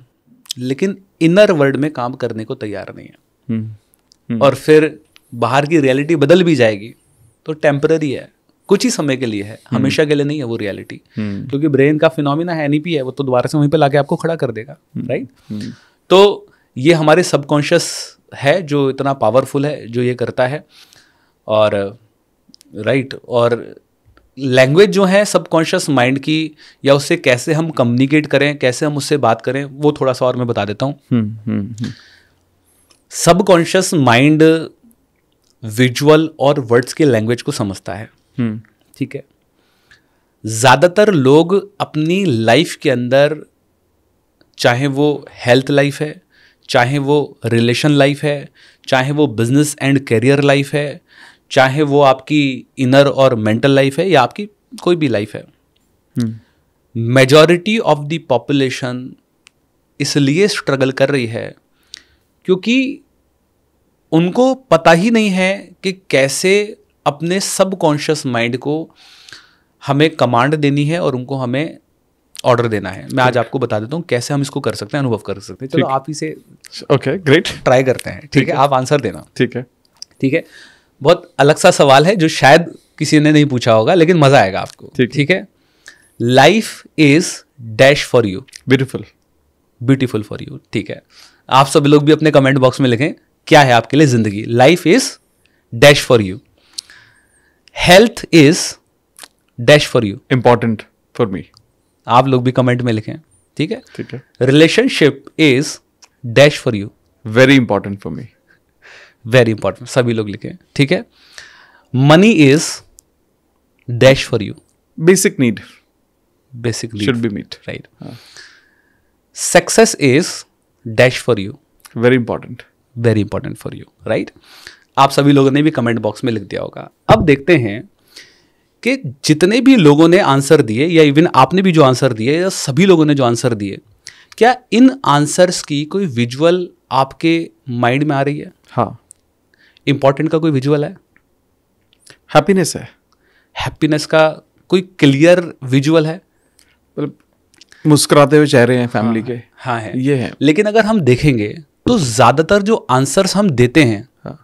लेकिन इनर वर्ल्ड में काम करने को तैयार नहीं है। और फिर बाहर की रियलिटी बदल भी जाएगी तो टेम्पररी है, कुछ ही समय के लिए है, हमेशा के लिए नहीं है वो रियलिटी। क्योंकि ब्रेन का फिनोमिना है, NEP है, वो तो दोबारा से वहीं पे लाके आपको खड़ा कर देगा। राइट, तो ये हमारे सबकॉन्शियस है जो इतना पावरफुल है, जो ये करता है। और राइट, और लैंग्वेज जो है सबकॉन्शियस माइंड की, या उससे कैसे हम कम्युनिकेट करें, कैसे हम उससे बात करें, वो थोड़ा सा और मैं बता देता हूँ। सबकॉन्शियस माइंड विजुअल और वर्ड्स के लैंग्वेज को समझता है। हम्म, ठीक है, ज़्यादातर लोग अपनी लाइफ के अंदर, चाहे वो हेल्थ लाइफ है, चाहे वो रिलेशन लाइफ है, चाहे वो बिजनेस एंड करियर लाइफ है, चाहे वो आपकी इनर और मेंटल लाइफ है, या आपकी कोई भी लाइफ है, मेजॉरिटी ऑफ द पॉपुलेशन इसलिए स्ट्रगल कर रही है क्योंकि उनको पता ही नहीं है कि कैसे अपने सबकॉन्शियस माइंड को हमें कमांड देनी है और उनको हमें ऑर्डर देना है। मैं आज आपको बता देता हूँ कैसे हम इसको कर सकते हैं, अनुभव कर सकते हैं। चलो आप इसे ओके ग्रेट ट्राई करते हैं। ठीक है, आप आंसर देना। ठीक है। ठीक है, बहुत अलग सा सवाल है जो शायद किसी ने नहीं पूछा होगा, लेकिन मजा आएगा आपको। ठीक है, life is dash for you, beautiful, beautiful for you. ठीक है, आप सभी लोग भी अपने कमेंट बॉक्स में लिखें क्या है आपके लिए जिंदगी। Life is dash for you, health is dash for you, important for मी। आप लोग भी कमेंट में लिखें। ठीक है, ठीक है। Relationship is dash for you, very important for me, very important, सभी लोग लिखें। ठीक है, money is dash for you, basic need, basic should be meet, right. Success is dash for you, very important, very important for you, right. आप सभी लोगों ने भी कमेंट बॉक्स में लिख दिया होगा। अब देखते हैं कि जितने भी लोगों ने आंसर दिए, या इवन आपने भी जो आंसर दिए, या सभी लोगों ने जो आंसर दिए, क्या इन आंसर्स की कोई विजुअल आपके माइंड में आ रही है? हाँ। इंपॉर्टेंट का कोई विजुअल है? हैप्पीनेस है, हैप्पीनेस का कोई क्लियर विजुअल है? मतलब मुस्कुराते हुए चेहरे हैं फैमिली के, हाँ है, ये है। लेकिन अगर हम देखेंगे तो ज्यादातर जो आंसर्स हम देते हैं, हाँ,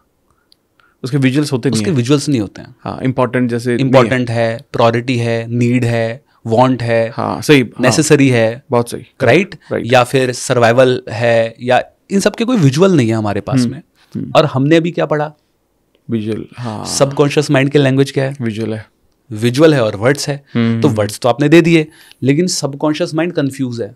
उसके विजुअल्स होते नहीं उसके हैं। विजुअल्स नहीं होते हैं। हाँ, इंपॉर्टेंट जैसे इंपॉर्टेंट है, प्रायोरिटी है, नीड है, वांट है, हाँ सही, नेसेसरी है, बहुत सही, राइट, right. या फिर सर्वाइवल है, या इन सब के कोई विजुअल नहीं है हमारे पास में। और हमने अभी क्या पढ़ा? विजुअल। हाँ, सबकॉन्शियस माइंड के लैंग्वेज क्या है? विजुअल है, विजुअल है और वर्ड्स है। तो वर्ड्स तो आपने दे दिए, लेकिन सबकॉन्शियस माइंड कंफ्यूज है,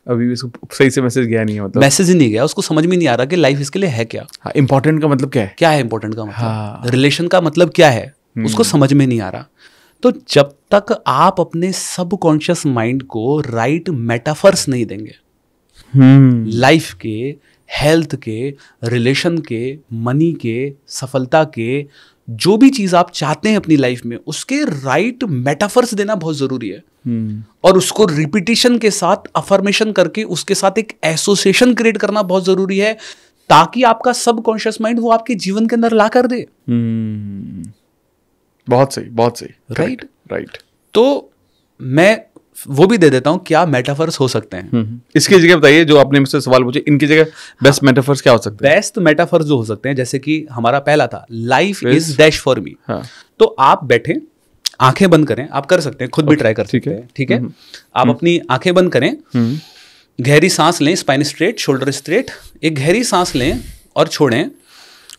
अभी भी इसको सही से मैसेज गया नहीं है, मतलब मैसेज ही नहीं गया, उसको समझ में नहीं आ रहा कि लाइफ इसके लिए है क्या। हाँ, इंपॉर्टेंट का मतलब क्या है, क्या है इंपॉर्टेंट का मतलब, हाँ। रिलेशन का मतलब क्या है, उसको समझ में नहीं आ रहा। तो जब तक आप अपने सबकॉन्शियस माइंड को राइट मेटाफर्स नहीं देंगे लाइफ के, हेल्थ के, रिलेशन के, मनी के, सफलता के, जो भी चीज आप चाहते हैं अपनी लाइफ में, उसके राइट मेटाफर्स देना बहुत जरूरी है। और उसको रिपीटिशन के साथ, अफर्मेशन करके उसके साथ एक एसोसिएशन क्रिएट करना बहुत जरूरी है, ताकि आपका सबकॉन्शियस माइंड वो आपके जीवन के अंदर ला कर दे। बहुत सही, बहुत सही, राइट, राइट। तो मैं वो भी दे देता हूं, क्या मेटाफर्स हो सकते हैं। इसकी जगह बताइए, जो आपने मुझसे सवाल पूछे, इनकी जगह बेस्ट मेटाफर्स क्या हो सकते हैं? बेस्ट मेटाफर्स जो हो सकते हैं, जैसे कि हमारा पहला था life is dash for me. तो आप बैठे, आंखें बंद करें, आप कर सकते हैं, खुद भी ट्राई कर सकते हैं। ठीक है, आप अपनी आंखें बंद करें, गहरी सांस लें, स्पाइन स्ट्रेट, शोल्डर स्ट्रेट, एक गहरी सांस लें और छोड़ें,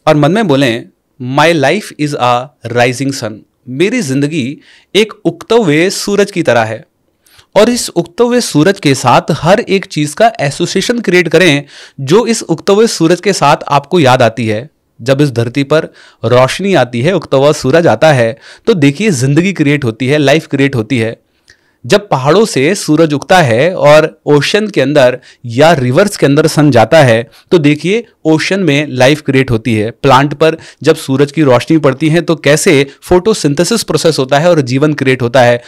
और मन में बोलें my life is a rising sun. मेरी जिंदगी एक उगते हुए सूरज की तरह है, और इस उगते हुए सूरज के साथ हर एक चीज का एसोसिएशन क्रिएट करें जो इस उगते हुए सूरज के साथ आपको याद आती है। जब इस धरती पर रोशनी आती है, उगता हुआ सूरज आता है, तो देखिए जिंदगी क्रिएट होती है, लाइफ क्रिएट होती है। जब पहाड़ों से सूरज उगता है और ओशन के अंदर या रिवर्स के अंदर सन जाता है, तो देखिए ओशन में लाइफ क्रिएट होती है। प्लांट पर जब सूरज की रोशनी पड़ती है तो कैसे फोटोसिंथेसिस प्रोसेस होता है और जीवन क्रिएट होता है।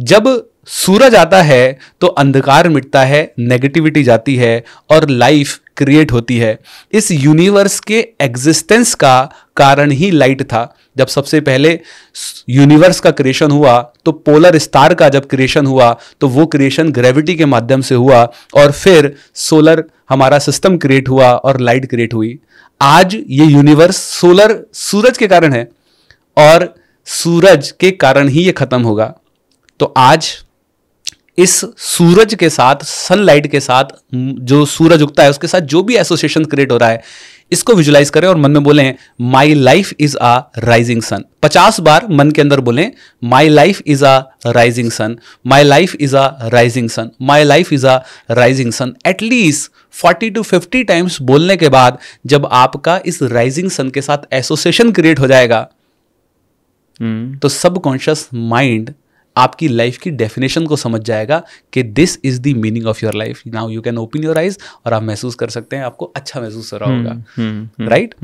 जब सूरज आता है तो अंधकार मिटता है, नेगेटिविटी जाती है और लाइफ क्रिएट होती है। इस यूनिवर्स के एग्जिस्टेंस का कारण ही लाइट था। जब सबसे पहले यूनिवर्स का क्रिएशन हुआ तो पोलर स्टार का जब क्रिएशन हुआ तो वो क्रिएशन ग्रेविटी के माध्यम से हुआ, और फिर सोलर हमारा सिस्टम क्रिएट हुआ और लाइट क्रिएट हुई। आज ये यूनिवर्स सोलर सूरज के कारण है और सूरज के कारण ही ये खत्म होगा। तो आज इस सूरज के साथ, सनलाइट के साथ, जो सूरज उगता है उसके साथ जो भी एसोसिएशन क्रिएट हो रहा है, इसको विजुलाइज करें और मन में बोलें my life is a rising sun. 50 बार मन के अंदर बोलें my life is a rising sun, my life is a rising sun, my life is a rising sun. At least 40 to 50 times बोलने के बाद जब आपका इस राइजिंग सन के साथ एसोसिएशन क्रिएट हो जाएगा तो सबकॉन्शियस माइंड आपकी लाइफ की डेफिनेशन को समझ जाएगा कि this is the meaning of your life. Now you can open your eyes और आप महसूस कर सकते हैं, आपको अच्छा महसूस हो रहा होगा, राइट?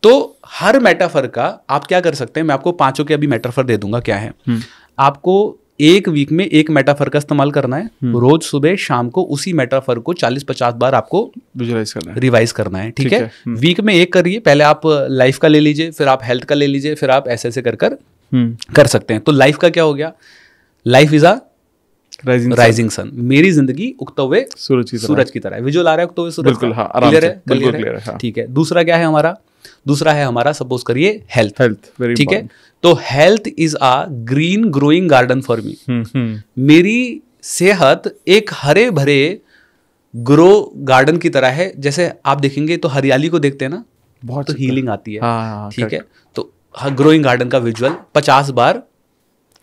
तो हर मेटाफर का आप क्या कर सकते हैं, मैं आपको 5 के अभी मेटाफर दे दूंगा। क्या है, आपको एक वीक में एक मेटाफर का इस्तेमाल करना है। रोज सुबह शाम को उसी मेटाफर को 40-50 बार आपको विजुलाइज करना है, रिवाइज करना है, ठीक है? वीक में एक करिए, पहले आप लाइफ का ले लीजिए, फिर आप हेल्थ का ले लीजिए, फिर आप ऐसे कर कर सकते हैं। तो लाइफ का क्या हो गया, life is a rising sun. मेरी जिंदगी उगते हुए सूरज की तरह है। विजुअल आ रहा है उगते हुए सूरज? बिल्कुल, हाँ, क्लियर है, ठीक है। दूसरा क्या है हमारा? दूसरा है हमारा, सपोज करिए हेल्थ, ठीक है? तो health is a green growing garden for me. मेरी सेहत एक हरे भरे ग्रो गार्डन की तरह है। जैसे आप देखेंगे तो हरियाली को देखते हैं ना, बहुत तो हीलिंग आती है, ठीक है? तो ग्रोइंग गार्डन का विजुअल 50 बार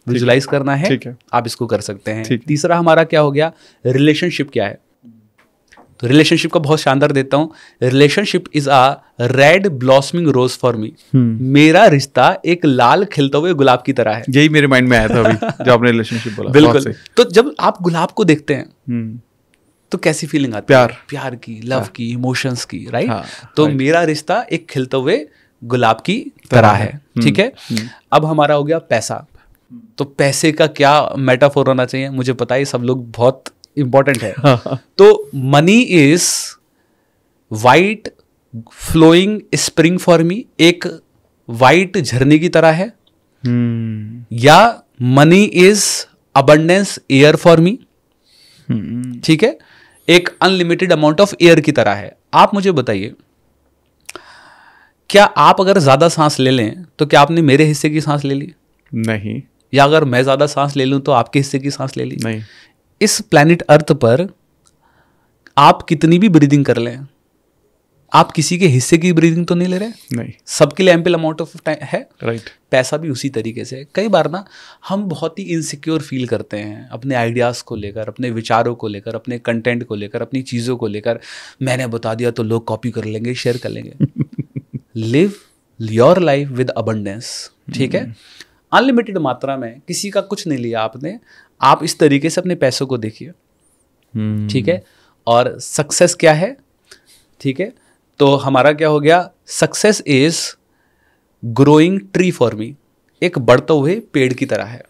विजुलाइज करना है, आप इसको कर सकते हैं। तीसरा हमारा क्या हो गया, रिलेशनशिप क्या है? तो रिलेशनशिप का बहुत शानदार देता हूं, relationship is a red blossoming rose for me. मेरा रिश्ता एक लाल खिलते हुए गुलाब की तरह है। यही मेरे माइंड में आया था अभी जब आपने रिलेशनशिप बोला। बिल्कुल। तो जब आप गुलाब को देखते हैं तो कैसी फीलिंग आती है? प्यार की, लव की, इमोशंस की, राइट? तो मेरा रिश्ता एक खिलते हुए गुलाब की तरह है, ठीक है? अब हमारा हो गया पैसा। तो पैसे का क्या मेटाफोर होना चाहिए? मुझे पता है सब लोग बहुत इंपॉर्टेंट है। तो money is white flowing spring for me, एक वाइट झरने की तरह है। या money is abundance air for me, ठीक है? एक अनलिमिटेड अमाउंट ऑफ एयर की तरह है। आप मुझे बताइए, क्या आप अगर ज्यादा सांस ले लें तो क्या आपने मेरे हिस्से की सांस ले ली? नहीं। या अगर मैं ज्यादा सांस ले लूं तो आपके हिस्से की सांस ले ली? नहीं। इस प्लैनेट अर्थ पर आप कितनी भी ब्रीदिंग कर लें, आप किसी के हिस्से की ब्रीदिंग तो नहीं ले रहे? नहीं। सबके लिए एम्पल अमाउंट ऑफ टाइम है, राइट? पैसा भी उसी तरीके से। कई बार ना हम बहुत ही इनसिक्योर फील करते हैं अपने आइडियाज को लेकर, अपने विचारों को लेकर, अपने कंटेंट को लेकर, अपनी चीज़ों को लेकर। मैंने बता दिया तो लोग कॉपी कर लेंगे, शेयर कर लेंगे। Live your life with abundance, ठीक है? अनलिमिटेड मात्रा में, किसी का कुछ नहीं लिया आपने। आप इस तरीके से अपने पैसों को देखिए, ठीक है? और सक्सेस क्या है, ठीक है? तो हमारा क्या हो गया, success is growing tree for me, एक बढ़ते हुए पेड़ की तरह है।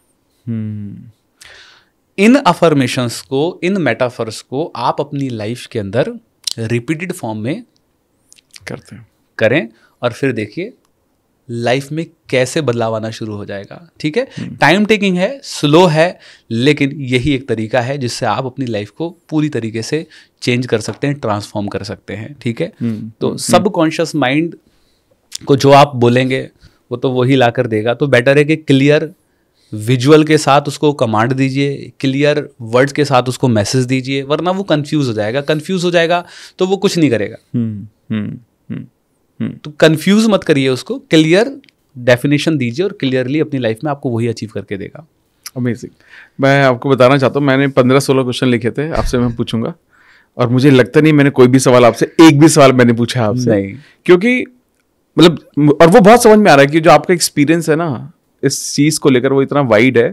इन अफर्मेशंस को, इन मेटाफर्स को आप अपनी लाइफ के अंदर रिपीटेड फॉर्म में करें और फिर देखिए लाइफ में कैसे बदलाव आना शुरू हो जाएगा, ठीक है? टाइम टेकिंग है, स्लो है, लेकिन यही एक तरीका है जिससे आप अपनी लाइफ को पूरी तरीके से चेंज कर सकते हैं, ट्रांसफॉर्म कर सकते हैं, ठीक है? तो सबकॉन्शियस माइंड को जो आप बोलेंगे वो तो वही ला कर देगा। तो बेटर है कि क्लियर विजुअल के साथ उसको कमांड दीजिए, क्लियर वर्ड्स के साथ उसको मैसेज दीजिए, वरना वो कंफ्यूज हो जाएगा। कंफ्यूज हो जाएगा तो वो कुछ नहीं करेगा। तो कंफ्यूज मत करिए उसको, क्लियर डेफिनेशन दीजिए और क्लियरली अपनी लाइफ में आपको वही अचीव करके देगा। अमेजिंग। मैं आपको बताना चाहता हूँ, मैंने 15-16 क्वेश्चन लिखे थे, आपसे मैं पूछूंगा, और मुझे लगता नहीं मैंने कोई भी सवाल आपसे, एक भी सवाल मैंने पूछा आपसे नहीं, क्योंकि मतलब, और वो बहुत समझ में आ रहा है कि जो आपका एक्सपीरियंस है ना इस चीज को लेकर, वो इतना वाइड है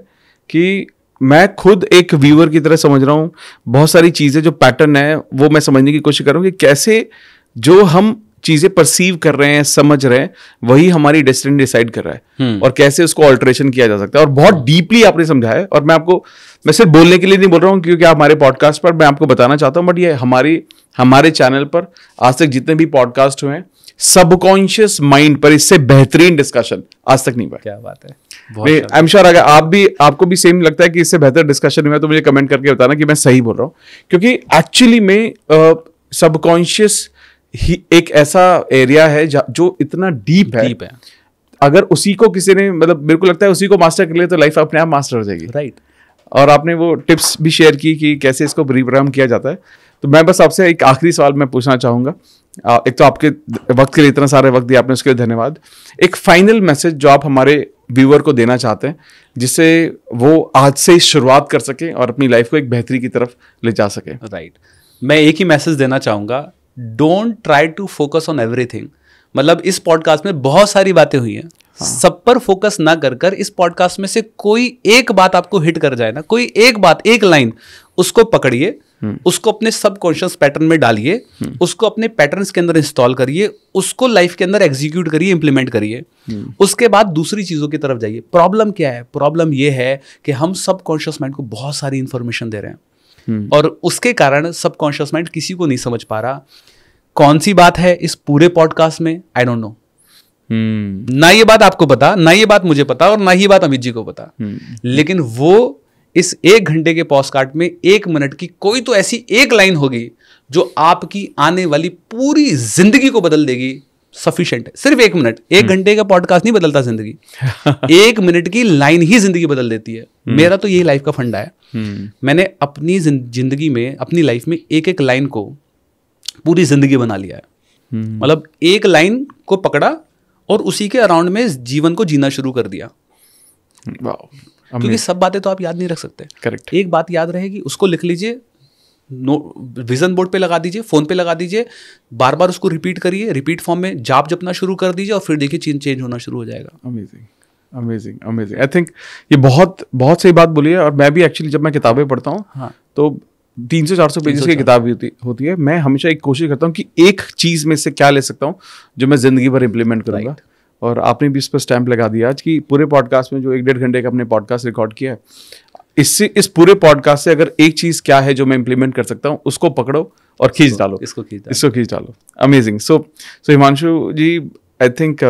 कि मैं खुद एक व्यूअर की तरह समझ रहा हूँ। बहुत सारी चीजें जो पैटर्न है वो मैं समझने की कोशिश कर रहा हूँ कि कैसे जो हम चीजें परसीव कर रहे हैं, समझ रहे हैं, वही हमारी डेस्टिनी डिसाइड कर रहा है, और कैसे उसको ऑल्टरेशन किया जा सकता है। और बहुत डीपली आपने समझा है, और मैं सिर्फ बोलने के लिए नहीं बोल रहा हूँ, क्योंकि आप हमारे पॉडकास्ट पर, मैं आपको बताना चाहता हूँ, बट ये हमारे चैनल पर आज तक जितने भी पॉडकास्ट हुए हैं, सबकॉन्शियस माइंड पर इससे बेहतरीन डिस्कशन आज तक नहीं हुआ। क्या बात है। आई एम श्योर अगर आपको भी सेम लगता है कि इससे बेहतर डिस्कशन हुआ, तो मुझे कमेंट करके बताना कि मैं सही बोल रहा हूँ। क्योंकि एक्चुअली में सबकॉन्शियस ही एक ऐसा एरिया है जो इतना डीप है। अगर उसी को किसी ने, मतलब मेरे को लगता है उसी को मास्टर कर लिया तो लाइफ अपने आप मास्टर हो जाएगी, राइट? और आपने वो टिप्स भी शेयर की कि कैसे इसको रिप्रोग्राम किया जाता है। तो मैं बस आपसे एक आखिरी सवाल मैं पूछना चाहूँगा। एक तो आपके वक्त के लिए इतना सारे वक्त दिया आपने, उसके लिए धन्यवाद। एक फाइनल मैसेज जो आप हमारे व्यूअर को देना चाहते हैं जिससे वो आज से ही शुरुआत कर सके और अपनी लाइफ को एक बेहतरी की तरफ ले जा सके। राइट, मैं एक ही मैसेज देना चाहूँगा, don't try to focus on everything. मतलब इस पॉडकास्ट में बहुत सारी बातें हुई हैं, सब पर फोकस ना कर इस पॉडकास्ट में से कोई एक बात आपको हिट कर जाए ना, कोई एक बात, एक लाइन, उसको पकड़िए, उसको अपने सबकॉन्शियस पैटर्न में डालिए, उसको अपने पैटर्न्स के अंदर इंस्टॉल करिए, उसको लाइफ के अंदर एग्जीक्यूट करिए, इंप्लीमेंट करिए। उसके बाद दूसरी चीजों की तरफ जाइए। प्रॉब्लम क्या है? प्रॉब्लम ये है कि हम सबकॉन्शियस माइंड को बहुत सारी इंफॉर्मेशन दे रहे हैं और उसके कारण सबकॉन्शियस माइंड किसी को नहीं समझ पा रहा कौन सी बात है इस पूरे पॉडकास्ट में। आई डोंट नो, ना ये बात आपको पता, ना ये बात मुझे पता और ना ही बात अमित जी को पता। लेकिन वो इस 1 घंटे के पॉडकास्ट में 1 मिनट की कोई तो ऐसी एक लाइन होगी जो आपकी आने वाली पूरी जिंदगी को बदल देगी। सफिशिएंट है, सिर्फ 1 मिनट। 1 घंटे का पॉडकास्ट नहीं बदलता जिंदगी, 1 मिनट की लाइन ही जिंदगी बदल देती है। मेरा तो यही लाइफ का फंडा है। मैंने अपनी जिंदगी में, अपनी लाइफ में एक एक लाइन को पूरी जिंदगी बना लिया है। मतलब एक लाइन को पकड़ा और उसी के अराउंड में जीवन को जीना शुरू कर दिया। क्योंकि सब बातें तो आप याद नहीं रख सकते। करेक्ट। एक बात याद रहेगी, उसको लिख लीजिए, विजन बोर्ड पे लगा दीजिए, फोन पे लगा दीजिए, बार बार उसको रिपीट करिए, रिपीट फॉर्म में जाप जपना शुरू कर दीजिए और फिर देखिए चेंज होना शुरू हो जाएगा। Amazing, amazing, amazing. I think ये बहुत बहुत सही बात बोली है। और मैं भी एक्चुअली जब मैं किताबें पढ़ता हूँ तो 300-400 पेजेस की किताब होती है। मैं हमेशा एक कोशिश करता हूँ कि एक चीज में से क्या ले सकता हूँ जो मैं जिंदगी भर इंप्लीमेंट करूंगा। और आपने भी इस पर स्टैंप लगा दिया आज कि पूरे पॉडकास्ट में जो 1-1.5 घंटे का अपने पॉडकास्ट रिकॉर्ड किया है, इससे, इस पूरे पॉडकास्ट से अगर एक चीज क्या है जो मैं इंप्लीमेंट कर सकता हूँ, उसको पकड़ो और खींच डालो, इसको खींच डालो। Amazing. So Himanshu ji, I think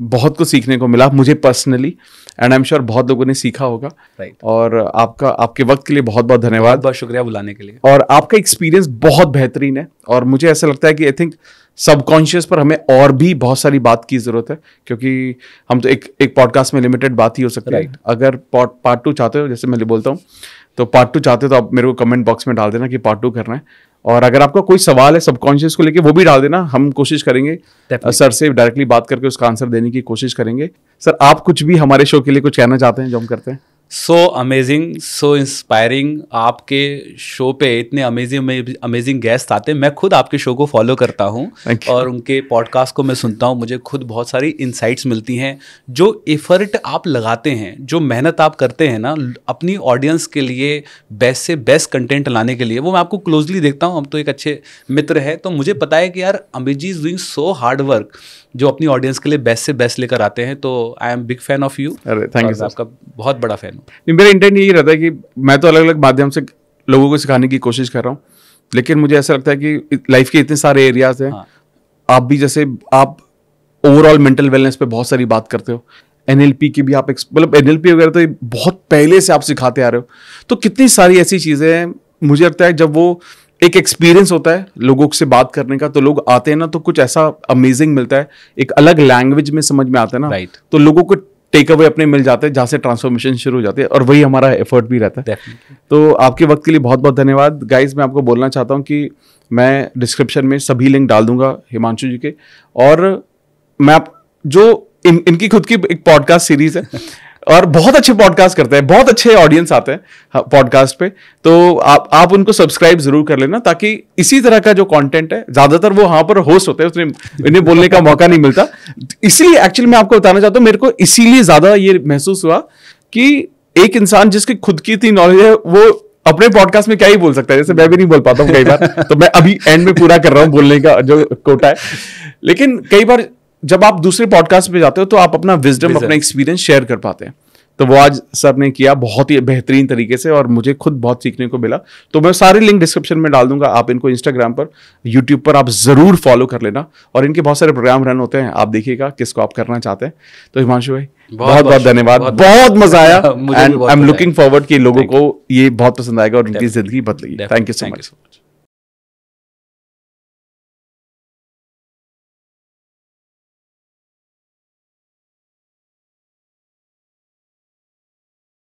बहुत कुछ सीखने को मिला मुझे personally, and I am sure बहुत लोगों ने सीखा होगा। और आपके वक्त के लिए बहुत बहुत धन्यवाद। बहुत शुक्रिया बुलाने के लिए। और आपका एक्सपीरियंस बहुत बेहतरीन है और मुझे ऐसा लगता है कि आई थिंक सबकॉन्शियस पर हमें और भी बहुत सारी बात की जरूरत है, क्योंकि हम तो एक पॉडकास्ट में लिमिटेड बात ही हो सकती है। अगर पार्ट 2 चाहते हो, जैसे मैं बोलता हूँ, तो पार्ट 2 चाहते हो तो आप मेरे को कमेंट बॉक्स में डाल देना कि पार्ट 2 करना है। और अगर आपका कोई सवाल है सबकॉन्शियस को लेके, वो भी डाल देना। हम कोशिश करेंगे सर से डायरेक्टली बात करके उसका आंसर देने की कोशिश करेंगे। सर, आप कुछ भी हमारे शो के लिए कुछ कहना चाहते हैं जो हम करते हैं? So amazing, so inspiring. आपके शो पे इतने अमेजिंग गेस्ट आते हैं। मैं खुद आपके शो को फॉलो करता हूँ और उनके पॉडकास्ट को मैं सुनता हूँ। मुझे खुद बहुत सारी इंसाइट्स मिलती हैं। जो एफर्ट आप लगाते हैं, जो मेहनत आप करते हैं ना अपनी ऑडियंस के लिए बेस्ट से बेस्ट कंटेंट लाने के लिए, वो मैं आपको क्लोजली देखता हूँ। हम तो एक अच्छे मित्र हैं, तो मुझे पता है कि यार Amit ji is doing so hard work, जो अपनी ऑडियंस के लिए बेस्ट से बेस्ट लेकर आते हैं। तो I am big fan of you. Thank you. आपका बहुत बड़ा फैन हूँ। मेरा इंटेंट यही रहता है कि मैं तो अलग अलग माध्यम से लोगों को सिखाने की कोशिश कर रहा हूँ, लेकिन मुझे ऐसा लगता है कि लाइफ के इतने सारे एरियाज हैं। आप भी, जैसे आप ओवरऑल मेंटल वेलनेस पे बहुत सारी बात करते हो, NLP की भी आप मतलब NLP वगैरह तो बहुत पहले से आप सिखाते आ रहे हो। तो कितनी सारी ऐसी चीजें हैं, मुझे लगता है जब वो एक एक्सपीरियंस होता है लोगों से बात करने का, तो लोग आते हैं ना तो कुछ ऐसा अमेजिंग मिलता है, एक अलग लैंग्वेज में समझ में आता है ना, तो लोगों को टेक अवे अपने मिल जाते हैं जहाँ से ट्रांसफॉर्मेशन शुरू हो जाती है। और वही हमारा एफर्ट भी रहता है। तो आपके वक्त के लिए बहुत बहुत धन्यवाद। गाइज, मैं आपको बोलना चाहता हूँ कि मैं डिस्क्रिप्शन में सभी लिंक डाल दूंगा हिमांशु जी के। और मैं इनकी खुद की एक पॉडकास्ट सीरीज है और बहुत अच्छे पॉडकास्ट करते हैं, बहुत अच्छे ऑडियंस आते हैं पॉडकास्ट पे। तो आप उनको सब्सक्राइब जरूर कर लेना, ताकि इसी तरह का जो कंटेंट है, ज्यादातर वो वहां पर होस्ट होते हैं, उन्हें बोलने का मौका नहीं मिलता। इसलिए एक्चुअली मैं आपको बताना चाहता हूँ, मेरे को इसीलिए ज्यादा ये महसूस हुआ कि एक इंसान जिसकी खुद की इतनी नॉलेज है, वो अपने पॉडकास्ट में क्या ही बोल सकता है। जैसे मैं भी नहीं बोल पाता हूँ कई बार, तो मैं अभी एंड में पूरा कर रहा हूँ बोलने का जो कोटा है। लेकिन कई बार जब आप दूसरे पॉडकास्ट पे जाते हो तो आप अपना विजडम, अपना एक्सपीरियंस शेयर कर पाते हैं। तो वो आज सर ने किया बहुत ही बेहतरीन तरीके से और मुझे खुद बहुत सीखने को मिला। तो मैं सारे लिंक डिस्क्रिप्शन में डाल दूंगा। आप इनको इंस्टाग्राम पर, यूट्यूब पर आप जरूर फॉलो कर लेना। और इनके बहुत सारे प्रोग्राम रन होते हैं, आप देखिएगा किसको आप करना चाहते हैं। तो हिमांशु भाई बहुत बहुत धन्यवाद, बहुत मजा आया। And I am looking forward कि लोगों को ये बहुत पसंद आएगा और उनकी जिंदगी बदलेगी। Thank you so much.